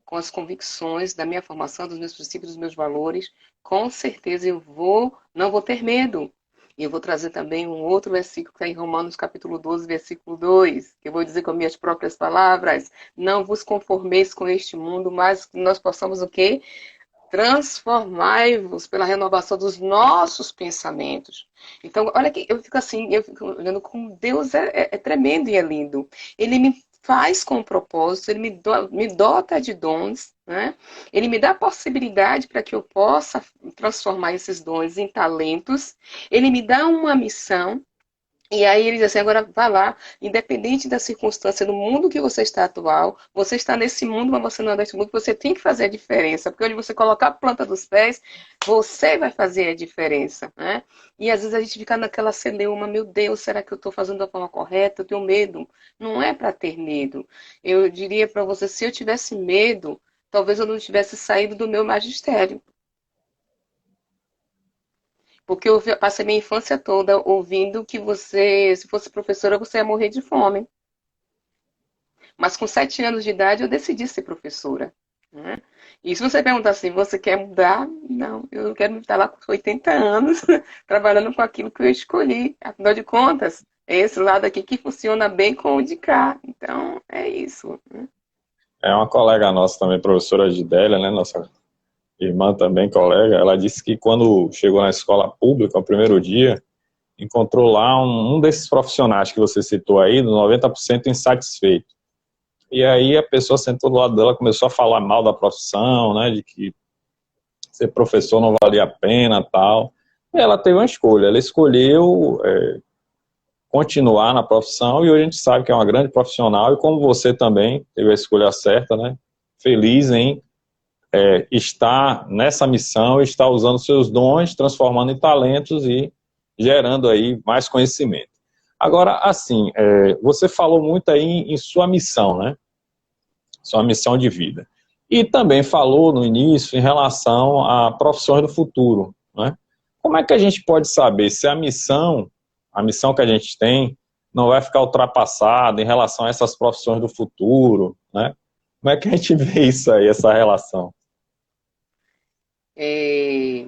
com as convicções da minha formação, dos meus princípios, dos meus valores, com certeza não vou ter medo. E eu vou trazer também um outro versículo que está em Romanos capítulo 12, versículo 2, que eu vou dizer com minhas próprias palavras: não vos conformeis com este mundo, mas que nós possamos o quê? Transformai-vos pela renovação dos nossos pensamentos. Então, olha que eu fico assim, eu fico olhando como Deus é tremendo e é lindo. Ele me faz com propósito, ele me dota de dons, né? Ele me dá a possibilidade para que eu possa transformar esses dons em talentos. Ele me dá uma missão. E aí ele diz assim, agora vá lá, independente da circunstância, no mundo que você está atual, você está nesse mundo, mas você não é desse mundo, você tem que fazer a diferença, porque onde você colocar a planta dos pés, você vai fazer a diferença, né? E às vezes a gente fica naquela celeuma, meu Deus, será que eu estou fazendo da forma correta? Eu tenho medo. Não é para ter medo. Eu diria para você, se eu tivesse medo, talvez eu não tivesse saído do meu magistério. Porque eu passei minha infância toda ouvindo que você, se fosse professora, você ia morrer de fome. Mas com 7 anos de idade eu decidi ser professora. Né? E se você perguntar assim, você quer mudar? Não, eu quero estar lá com 80 anos, trabalhando com aquilo que eu escolhi. Afinal de contas, é esse lado aqui que funciona bem com o de cá. Então, é isso. Né? É uma colega nossa também, professora Gidélia, né? Nossa irmã também, colega. Ela disse que quando chegou na escola pública, o primeiro dia, encontrou lá um desses profissionais que você citou aí, do 90% insatisfeito. E aí a pessoa sentou do lado dela, começou a falar mal da profissão, né? De que ser professor não valia a pena, tal. E ela teve uma escolha. Ela escolheu continuar na profissão e hoje a gente sabe que é uma grande profissional e como você também teve a escolha certa, né? Feliz em estar nessa missão, estar usando seus dons, transformando em talentos e gerando aí mais conhecimento. Agora, assim, você falou muito aí em sua missão, né? Sua missão de vida. E também falou no início em relação a profissões do futuro, né? Como é que a gente pode saber se a missão que a gente tem, não vai ficar ultrapassada em relação a essas profissões do futuro, né? Como é que a gente vê isso aí, essa relação? É,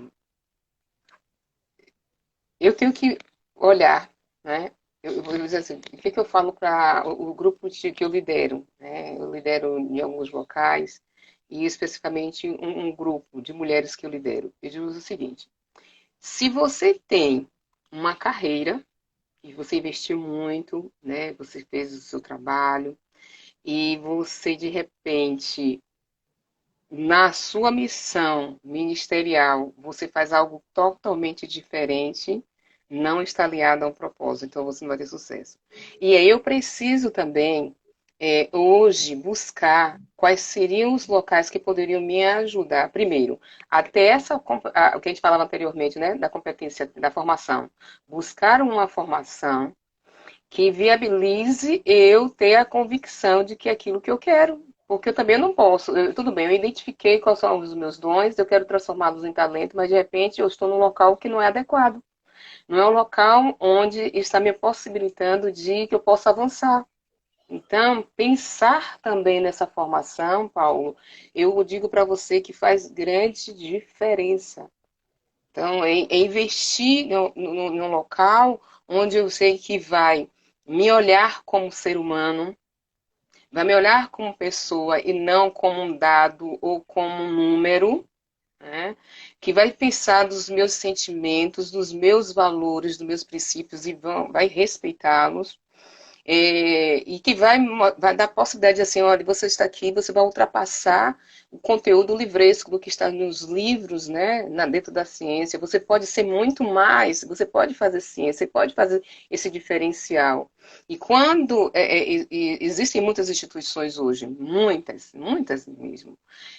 eu tenho que olhar, né? Eu vou dizer assim, o que eu falo para o grupo que eu lidero, né? Eu lidero em alguns locais e especificamente um grupo de mulheres que eu lidero. Eu digo o seguinte: se você tem uma carreira e você investiu muito, né? Você fez o seu trabalho e você de repente na sua missão ministerial, você faz algo totalmente diferente, não está alinhado a um propósito, então você não vai ter sucesso. E aí eu preciso também, hoje, buscar quais seriam os locais que poderiam me ajudar. Primeiro, até o que a gente falava anteriormente, né, da competência, da formação. Buscar uma formação que viabilize eu ter a convicção de que é aquilo que eu quero. Porque eu também não posso. Tudo bem, eu identifiquei quais são os meus dons, eu quero transformá-los em talento, mas de repente eu estou num local que não é adequado. Não é um local onde está me possibilitando de que eu possa avançar. Então, pensar também nessa formação, Paulo, eu digo para você que faz grande diferença. Então, é investir num local onde eu sei que vai me olhar como ser humano, vai me olhar como pessoa e não como um dado ou como um número, né? Que vai pensar dos meus sentimentos, dos meus valores, dos meus princípios e vai respeitá-los. E que vai dar a possibilidade de assim, olha, você está aqui, você vai ultrapassar o conteúdo livresco do que está nos livros, né, dentro da ciência. Você pode ser muito mais, você pode fazer ciência, você pode fazer esse diferencial. E quando existem muitas instituições hoje, muitas mesmo.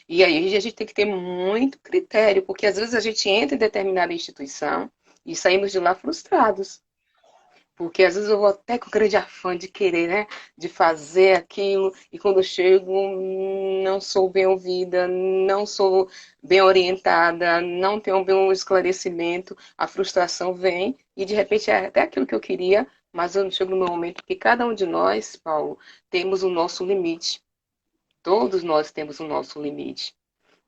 E aí a gente tem que ter muito critério, porque às vezes a gente entra em determinada instituição e saímos de lá frustrados. Porque às vezes eu vou até com grande afã de querer, né? De fazer aquilo, e quando eu chego, não sou bem ouvida, não sou bem orientada, não tenho bem um esclarecimento, a frustração vem, e de repente é até aquilo que eu queria, mas eu não chego no meu momento, porque cada um de nós, Paulo, temos o nosso limite. Todos nós temos o nosso limite.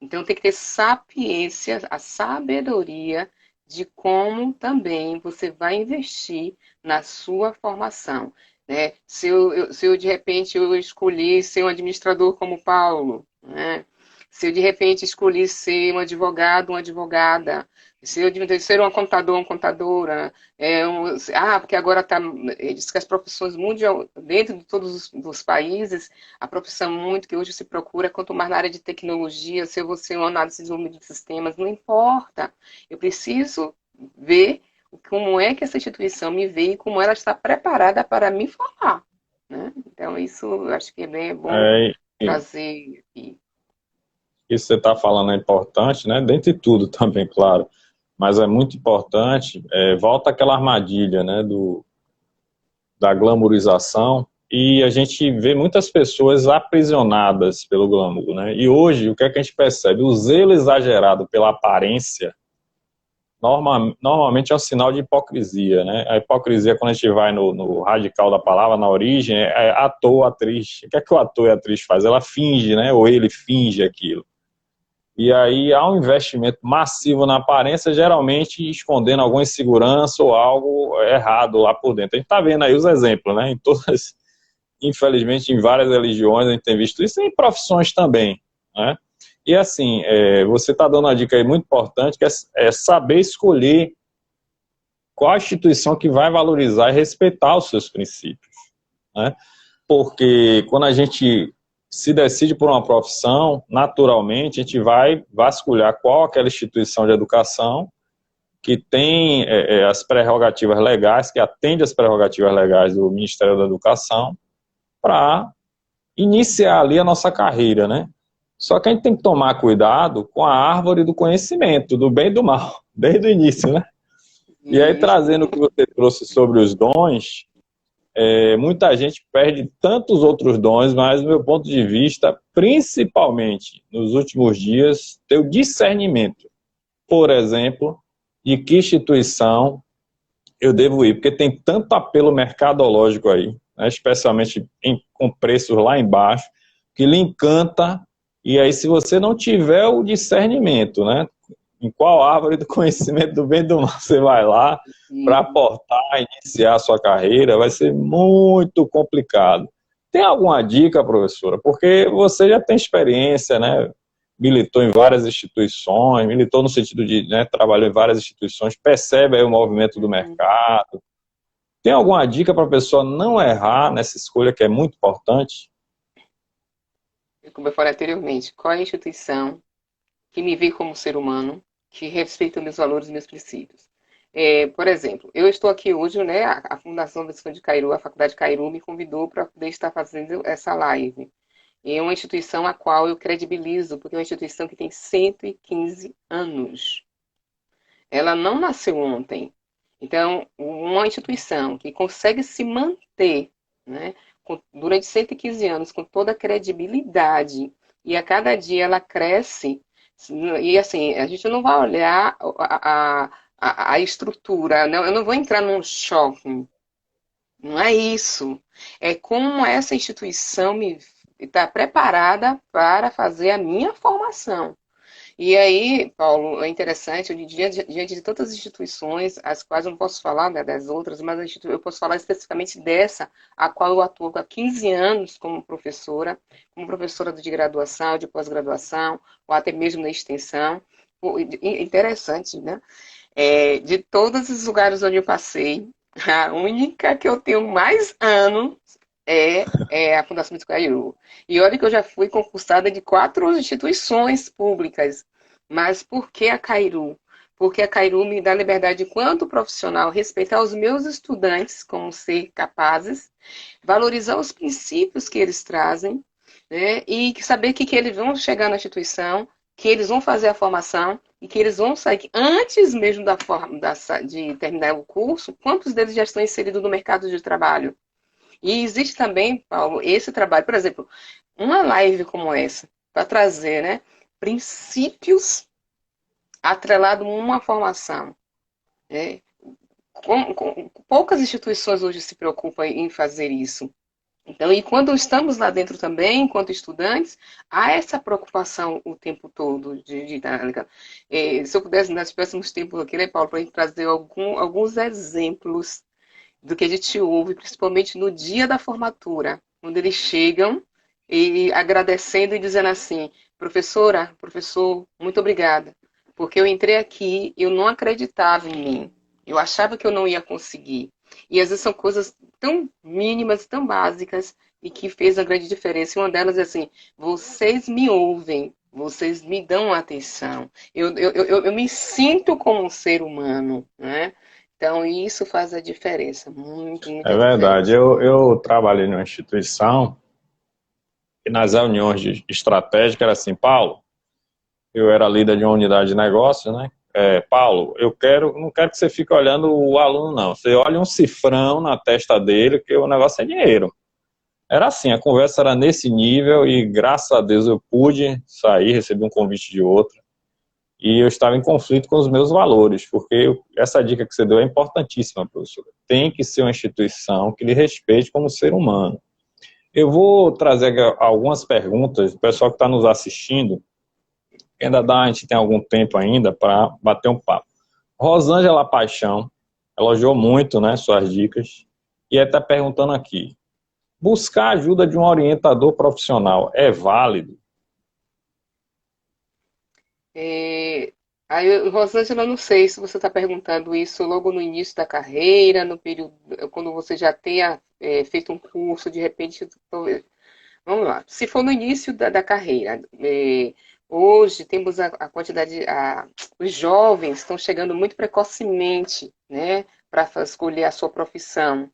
Então tem que ter sapiência, a sabedoria de como também você vai investir na sua formação. Né? Se eu de repente eu escolhi ser um administrador como Paulo, né? Se eu de repente escolhi ser um advogado, uma advogada, se eu de ser um contador, uma contadora, porque agora diz que as profissões mundial, dentro de todos os países, a profissão muito que hoje se procura, quanto mais na área de tecnologia, se eu vou ser um análise de desenvolvimento de sistemas, não importa. Eu preciso ver como é que essa instituição me vê e como ela está preparada para me formar. Né? Então, isso eu acho que é bem bom É, trazer aqui. isso que você está falando é importante, né? Dentre tudo também, claro. Mas é muito importante, volta aquela armadilha, né? Da glamourização, e a gente vê muitas pessoas aprisionadas pelo glamour, né? E hoje, o que é que a gente percebe? O zelo exagerado pela aparência normalmente é um sinal de hipocrisia, né? A hipocrisia, quando a gente vai no radical da palavra, na origem, é ator, atriz. O que é que o ator e a atriz faz? Ela finge, né? Ou ele finge aquilo. E aí há um investimento massivo na aparência, geralmente escondendo alguma insegurança ou algo errado lá por dentro. A gente está vendo aí os exemplos, né? infelizmente, em várias religiões a gente tem visto isso, e em profissões também, né? E assim, você está dando uma dica aí muito importante, que é saber escolher qual a instituição que vai valorizar e respeitar os seus princípios, né? Porque quando a gente se decide por uma profissão, naturalmente a gente vai vasculhar qual aquela instituição de educação que tem as prerrogativas legais, que atende às prerrogativas legais do Ministério da Educação, para iniciar ali a nossa carreira, né? Só que a gente tem que tomar cuidado com a árvore do conhecimento, do bem e do mal, desde o início, né? E aí, trazendo o que você trouxe sobre os dons, muita gente perde tantos outros dons, mas, do meu ponto de vista, principalmente nos últimos dias, ter o discernimento, por exemplo, de que instituição eu devo ir, porque tem tanto apelo mercadológico aí, né, especialmente com preços lá embaixo, que lhe encanta, e aí se você não tiver o discernimento, né, em qual árvore do conhecimento do bem e do mal você vai lá para aportar, iniciar a sua carreira, vai ser muito complicado. Tem alguma dica, professora? Porque você já tem experiência, né? Militou em várias instituições, militou no sentido de, né, trabalhou em várias instituições, percebe aí o movimento do mercado. Tem alguma dica para a pessoa não errar nessa escolha que é muito importante? Como eu falei anteriormente, qual é a instituição que me vê como ser humano, que respeita meus valores e meus princípios? Por exemplo, eu estou aqui hoje, né? A Fundação Visconde de Cairu, a Faculdade de Cairu, me convidou para poder estar fazendo essa live. E é uma instituição a qual eu credibilizo, porque é uma instituição que tem 115 anos. Ela não nasceu ontem. Então, uma instituição que consegue se manter, né, durante 115 anos com toda a credibilidade, e a cada dia ela cresce, e assim, a gente não vai olhar a estrutura, não, eu não vou entrar num shopping, não é isso. É como essa instituição está preparada para fazer a minha formação. E aí, Paulo, é interessante, diante de tantas instituições, as quais eu não posso falar, né, das outras, mas eu posso falar especificamente dessa, a qual eu atuo há 15 anos como professora de graduação, de pós-graduação, ou até mesmo na extensão. Interessante, né? De todos os lugares onde eu passei, a única que eu tenho mais anos é a Fundação Bispo Cairu. E olha que eu já fui concursada de 4 instituições públicas. Mas por que a Cairu? Porque a Cairu me dá liberdade, enquanto profissional, respeitar os meus estudantes como ser capazes, valorizar os princípios que eles trazem, né? E saber que eles vão chegar na instituição, que eles vão fazer a formação e que eles vão sair antes mesmo de terminar o curso. Quantos deles já estão inseridos no mercado de trabalho? E existe também, Paulo, esse trabalho, por exemplo, uma live como essa, para trazer, né, princípios atrelados a uma formação. Né? Poucas instituições hoje se preocupam em fazer isso. Então, e quando estamos lá dentro também, enquanto estudantes, há essa preocupação o tempo todo se eu pudesse, nós tivéssemos tempo aqui, né, Paulo, para a gente trazer alguns exemplos do que a gente ouve, principalmente no dia da formatura, quando eles chegam e agradecendo e dizendo assim, professora, professor, muito obrigada, porque eu entrei aqui, eu não acreditava em mim, eu achava que eu não ia conseguir. E às vezes são coisas tão mínimas, tão básicas, e que fez a grande diferença. E uma delas é assim, vocês me ouvem, vocês me dão atenção, eu me sinto como um ser humano, né? Então, isso faz a diferença, muito, É muita verdade. diferença. Eu trabalhei numa instituição e nas reuniões estratégicas era assim, Paulo, eu era líder de uma unidade de negócio, né? Paulo, não quero que você fique olhando o aluno, não. Você olha um cifrão na testa dele, que o negócio é dinheiro. Era assim, a conversa era nesse nível e graças a Deus eu pude sair, recebi um convite de outro. E eu estava em conflito com os meus valores, porque essa dica que você deu é importantíssima, professor. Tem que ser uma instituição que lhe respeite como ser humano. Eu vou trazer algumas perguntas do pessoal que está nos assistindo, que a gente tem algum tempo ainda para bater um papo. Rosângela Paixão elogiou muito, né, suas dicas, e está perguntando aqui, buscar a ajuda de um orientador profissional é válido? Aí, Rosângela, eu não sei se você está perguntando isso logo no início da carreira, no período, quando você já tenha feito um curso, de repente, vamos lá. Se for no início da carreira, hoje temos a quantidade, os jovens estão chegando muito precocemente, né, para escolher a sua profissão.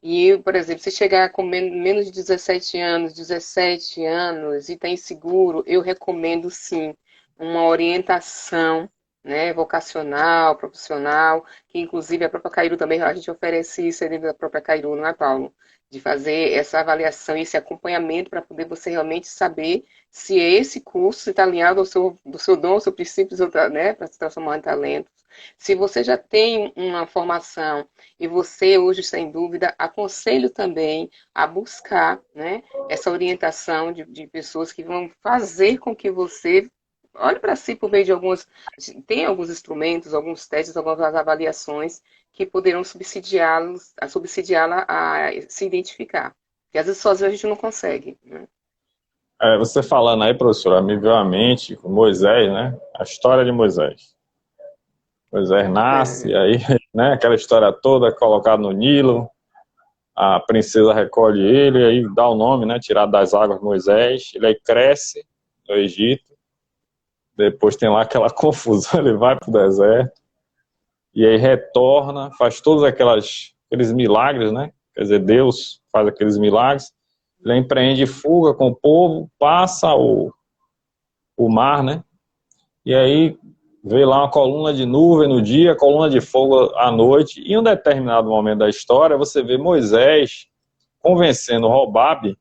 E, por exemplo, se chegar com menos de 17 anos e está inseguro, eu recomendo sim uma orientação, né, vocacional, profissional, que inclusive a própria Cairu também, a gente oferece isso dentro da própria Cairu, não é, Paulo? De fazer essa avaliação, esse acompanhamento para poder você realmente saber se esse curso está alinhado do seu dom, ao seu princípio, né, para se transformar em talento. Se você já tem uma formação e você hoje está em dúvida, aconselho também a buscar, né, essa orientação de pessoas que vão fazer com que você olhe para si por meio de alguns. Tem alguns instrumentos, alguns testes, algumas avaliações que poderão subsidiá-la a se identificar. Porque às vezes sozinho a gente não consegue. Né? Você falando aí, professora, me veio à mente Moisés, né? A história de Moisés. Moisés nasce, aí, né, aquela história toda colocada no Nilo, a princesa recolhe ele, aí dá o nome, né, tirado das águas Moisés, ele aí cresce no Egito, depois tem lá aquela confusão, ele vai para o deserto, e aí retorna, faz todos aqueles milagres, né, quer dizer, Deus faz aqueles milagres, ele empreende fuga com o povo, passa o mar, né, e aí vê lá uma coluna de nuvem no dia, coluna de fogo à noite, e em um determinado momento da história, você vê Moisés convencendo Robabe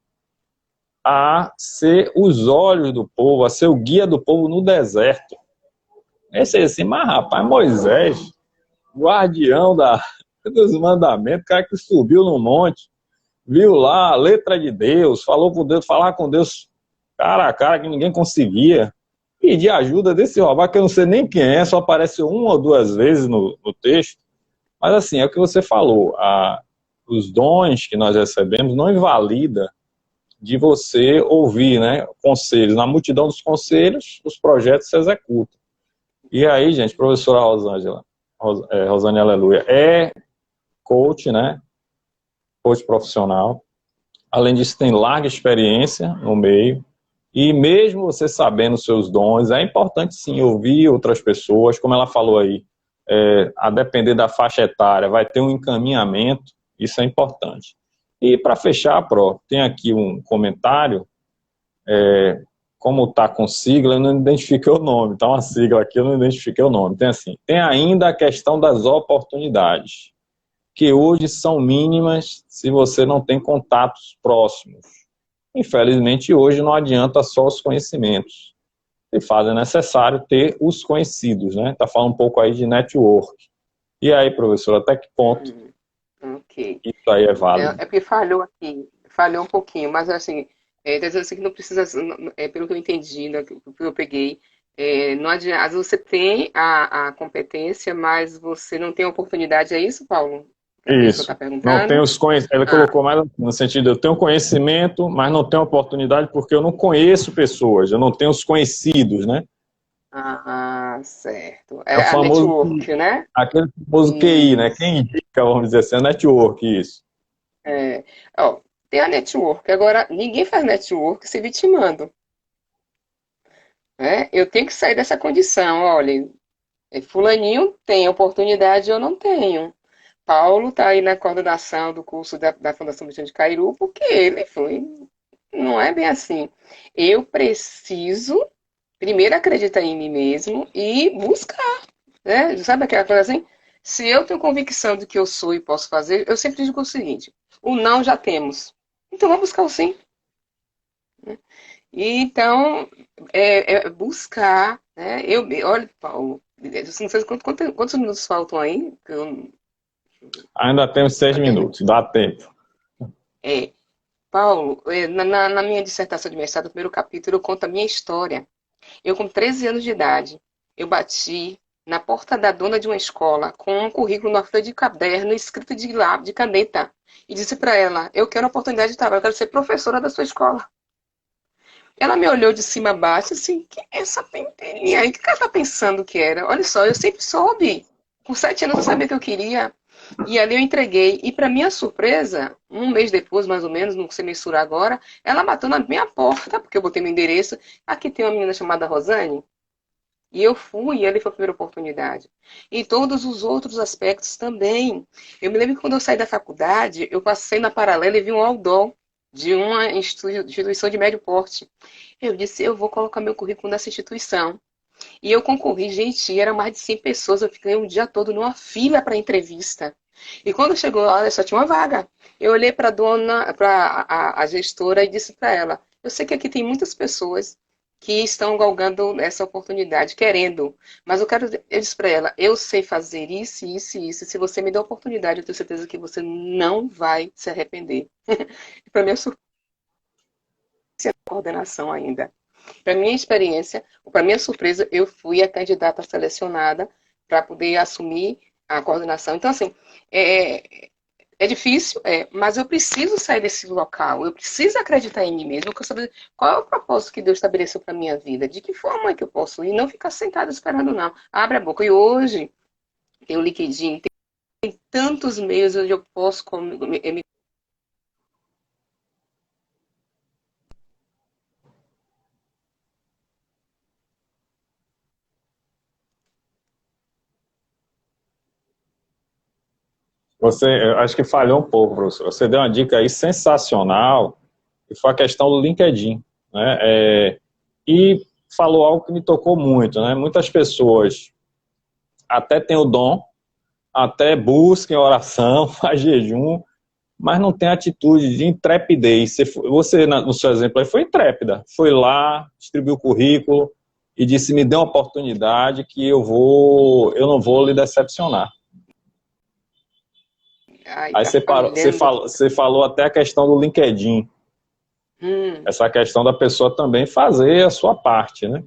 a ser os olhos do povo, a ser o guia do povo no deserto. Esse assim, mas rapaz, Moisés, guardião dos mandamentos, cara que subiu no monte, viu lá a letra de Deus, falou com Deus, falar com Deus cara a cara que ninguém conseguia, pedir ajuda desse Robabe, que eu não sei nem quem é, só aparece uma ou duas vezes no texto, mas assim, é o que você falou, os dons que nós recebemos não invalida de você ouvir, né, conselhos. Na multidão dos conselhos, os projetos se executam. E aí, gente, professora Rosângela Aleluia, é coach, né, coach profissional. Além disso, tem larga experiência no meio. E mesmo você sabendo os seus dons, é importante sim ouvir outras pessoas, como ela falou aí, a depender da faixa etária, vai ter um encaminhamento, isso é importante. E para fechar, Pro, tem aqui um comentário, como está com sigla, eu não identifiquei o nome, está uma sigla aqui, eu não identifiquei o nome. Tem assim, tem ainda a questão das oportunidades, que hoje são mínimas se você não tem contatos próximos. Infelizmente, hoje não adianta só os conhecimentos. Se faz é necessário ter os conhecidos, né? Está falando um pouco aí de network. E aí, professor, até que ponto Ok. isso aí é válido? Porque falhou aqui, falhou um pouquinho, mas assim, dizendo assim que não precisa, pelo que eu entendi, né, que eu peguei, não adianta, às vezes você tem a competência, mas você não tem a oportunidade, é isso, Paulo? Que a pessoa está Isso. Não tenho perguntando? os conhecimentos. Ela Ah, colocou mais no sentido, eu tenho conhecimento, mas não tenho oportunidade porque eu não conheço pessoas, eu não tenho os conhecidos, né? certo. É o A famoso, network, né? aquele famoso QI, né? Isso. Quem indica, vamos dizer assim, é network, isso. É. Ó, tem a network. Agora, ninguém faz network se vitimando. Né? Eu tenho que sair dessa condição. Olha, fulaninho tem oportunidade, eu não tenho. Paulo está aí na coordenação do curso da Fundação Missão de Cairu, porque ele foi. Não é bem assim. Eu preciso, primeiro, acreditar em mim mesmo e buscar. Né? Sabe aquela coisa assim? Se eu tenho convicção de que eu sou e posso fazer, eu sempre digo o seguinte: o não já temos. Então vamos buscar o sim. E, então, buscar. Né? Olha, Paulo, não sei quantos minutos faltam aí. Ainda temos 6 minutos, dá tempo. É, Paulo, na minha dissertação de mestrado, no primeiro capítulo, eu conto a minha história. Eu, com 13 anos de idade, eu bati na porta da dona de uma escola, com um currículo na folha de caderno, escrito de lápis, de caneta, e disse para ela: eu quero a oportunidade de trabalho, eu quero ser professora da sua escola. Ela me olhou de cima a baixo, assim, que é essa pentelhinha aí? O que ela tá pensando que era? Olha só, eu sempre soube. Com 7 anos eu sabia que eu queria. E ali eu entreguei. E para minha surpresa, um mês depois, mais ou menos, não sei mensurar agora, ela bateu na minha porta, porque eu botei meu endereço. Aqui tem uma menina chamada Rosane. E eu fui, e ali foi a primeira oportunidade. E todos os outros aspectos também. Eu me lembro que quando eu saí da faculdade, eu passei na paralela e vi um outdoor de uma instituição de médio porte. Eu disse, eu vou colocar meu currículo nessa instituição. E eu concorri, gente, eram mais de 100 pessoas, eu fiquei um dia todo numa fila para entrevista. E quando chegou lá, só tinha uma vaga. Eu olhei para a dona, para a gestora e disse para ela, eu sei que aqui tem muitas pessoas que estão galgando essa oportunidade, querendo, mas eu disse para ela, eu sei fazer isso, isso e isso, se você me der a oportunidade, eu tenho certeza que você não vai se arrepender. E para minha surpresa, coordenação ainda. Para minha experiência, para minha surpresa, eu fui a candidata selecionada para poder assumir a coordenação. Então, assim, é difícil, mas eu preciso sair desse local, eu preciso acreditar em mim mesmo, eu quero saber qual é o propósito que Deus estabeleceu para a minha vida, de que forma é que eu posso ir, não ficar sentada esperando, não. Abre a boca. E hoje, tem o LinkedIn, tem tantos meios onde eu posso me. Você, eu acho que falhou um pouco, professor. Você deu uma dica aí sensacional, que foi a questão do LinkedIn, né? E falou algo que me tocou muito, né? Muitas pessoas até têm o dom, até buscam oração, faz jejum, mas não tem atitude de intrepidez. Você, no seu exemplo aí, foi intrépida. Foi lá, distribuiu o currículo e disse, me dê uma oportunidade que eu não vou lhe decepcionar. Ai, Aí tá falhando. você falou até a questão do LinkedIn. Hum, Essa questão da pessoa também fazer a sua parte, né?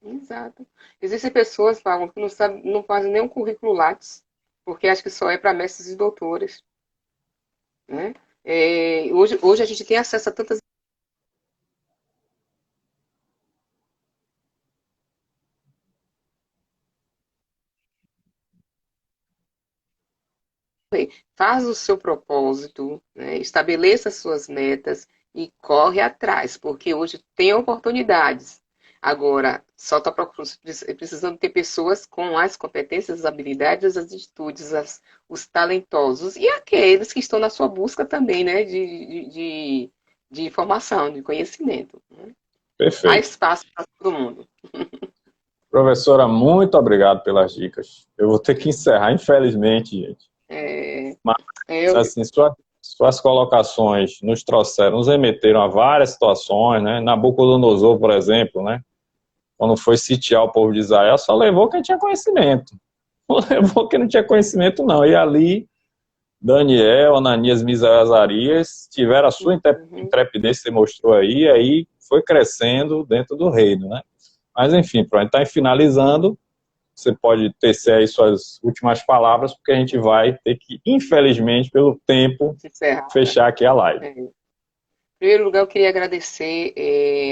exato. Existem pessoas, Paulo, que não, sabe, não fazem nem um currículo Lattes, porque acho que só é para mestres e doutores, né? Hoje a gente tem acesso a tantas. Faz o seu propósito, né? Estabeleça as suas metas e corre atrás, porque hoje tem oportunidades. Agora, só está precisando ter pessoas com as competências, as habilidades, as atitudes, os talentosos e aqueles que estão na sua busca também, né? De informação, de conhecimento. Né? Há Perfeito. espaço para todo mundo. Professora, muito obrigado pelas dicas. Eu vou ter que encerrar, infelizmente, gente. É, Mas, eu, assim, suas colocações nos trouxeram, nos remeteram a várias situações, né? Nabucodonosor, por exemplo, né? Quando foi sitiar o povo de Israel, só levou quem tinha conhecimento. Não levou quem não tinha conhecimento, não. E ali, Daniel, Ananias, Misael e Azarias tiveram a sua uhum, intrepidez que você mostrou aí, e aí foi crescendo dentro do reino, né? Mas, enfim, para a gente estar finalizando, você pode tecer aí suas últimas palavras, porque a gente vai ter que, infelizmente, pelo tempo, encerrar. fechar aqui a live. Em primeiro lugar, eu queria agradecer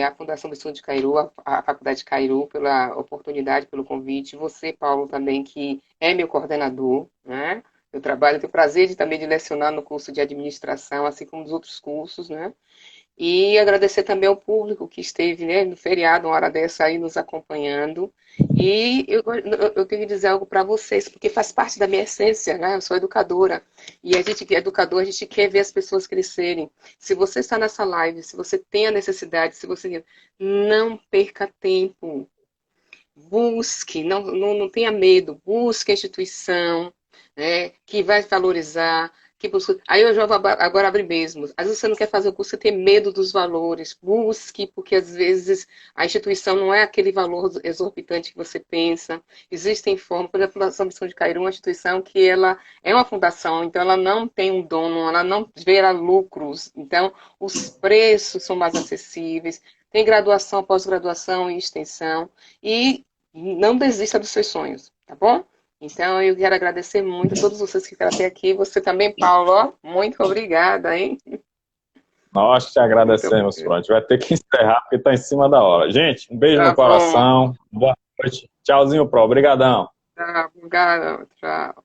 à Fundação do Estudo de Cairu, à Faculdade de Cairu, pela oportunidade, pelo convite. Você, Paulo, também, que é meu coordenador, né? Eu trabalho, tenho o prazer de também de lecionar no curso de administração, assim como nos outros cursos, né? E agradecer também ao público que esteve, né, no feriado, uma hora dessa aí, nos acompanhando. E eu tenho que dizer algo para vocês, porque faz parte da minha essência, né? Eu sou educadora. E a gente que é educador, a gente quer ver as pessoas crescerem. Se você está nessa live, se você tem a necessidade, se você não perca tempo. Busque, não tenha medo, busque a instituição, né, que vai valorizar, que busca. Aí eu já vou agora abrir mesmo. Às vezes você não quer fazer o curso, você tem medo dos valores. Busque, porque às vezes a instituição não é aquele valor exorbitante que você pensa. Existem formas, por exemplo, a Fundação Missão de Cairu, uma instituição que ela é uma fundação, então ela não tem um dono, ela não gera lucros, então os preços são mais acessíveis. Tem graduação, pós-graduação e extensão. E não desista dos seus sonhos, tá bom? Então, eu quero agradecer muito a todos vocês que ficaram até aqui. Você também, Paulo, ó, muito obrigada, hein? Nós te Muito agradecemos, obrigada. pronto. Vai ter que encerrar porque está em cima da hora. Gente, um beijo Tá no bom. coração. Boa noite. Tchauzinho, Pro. Obrigadão. Tá, obrigada. Tchau.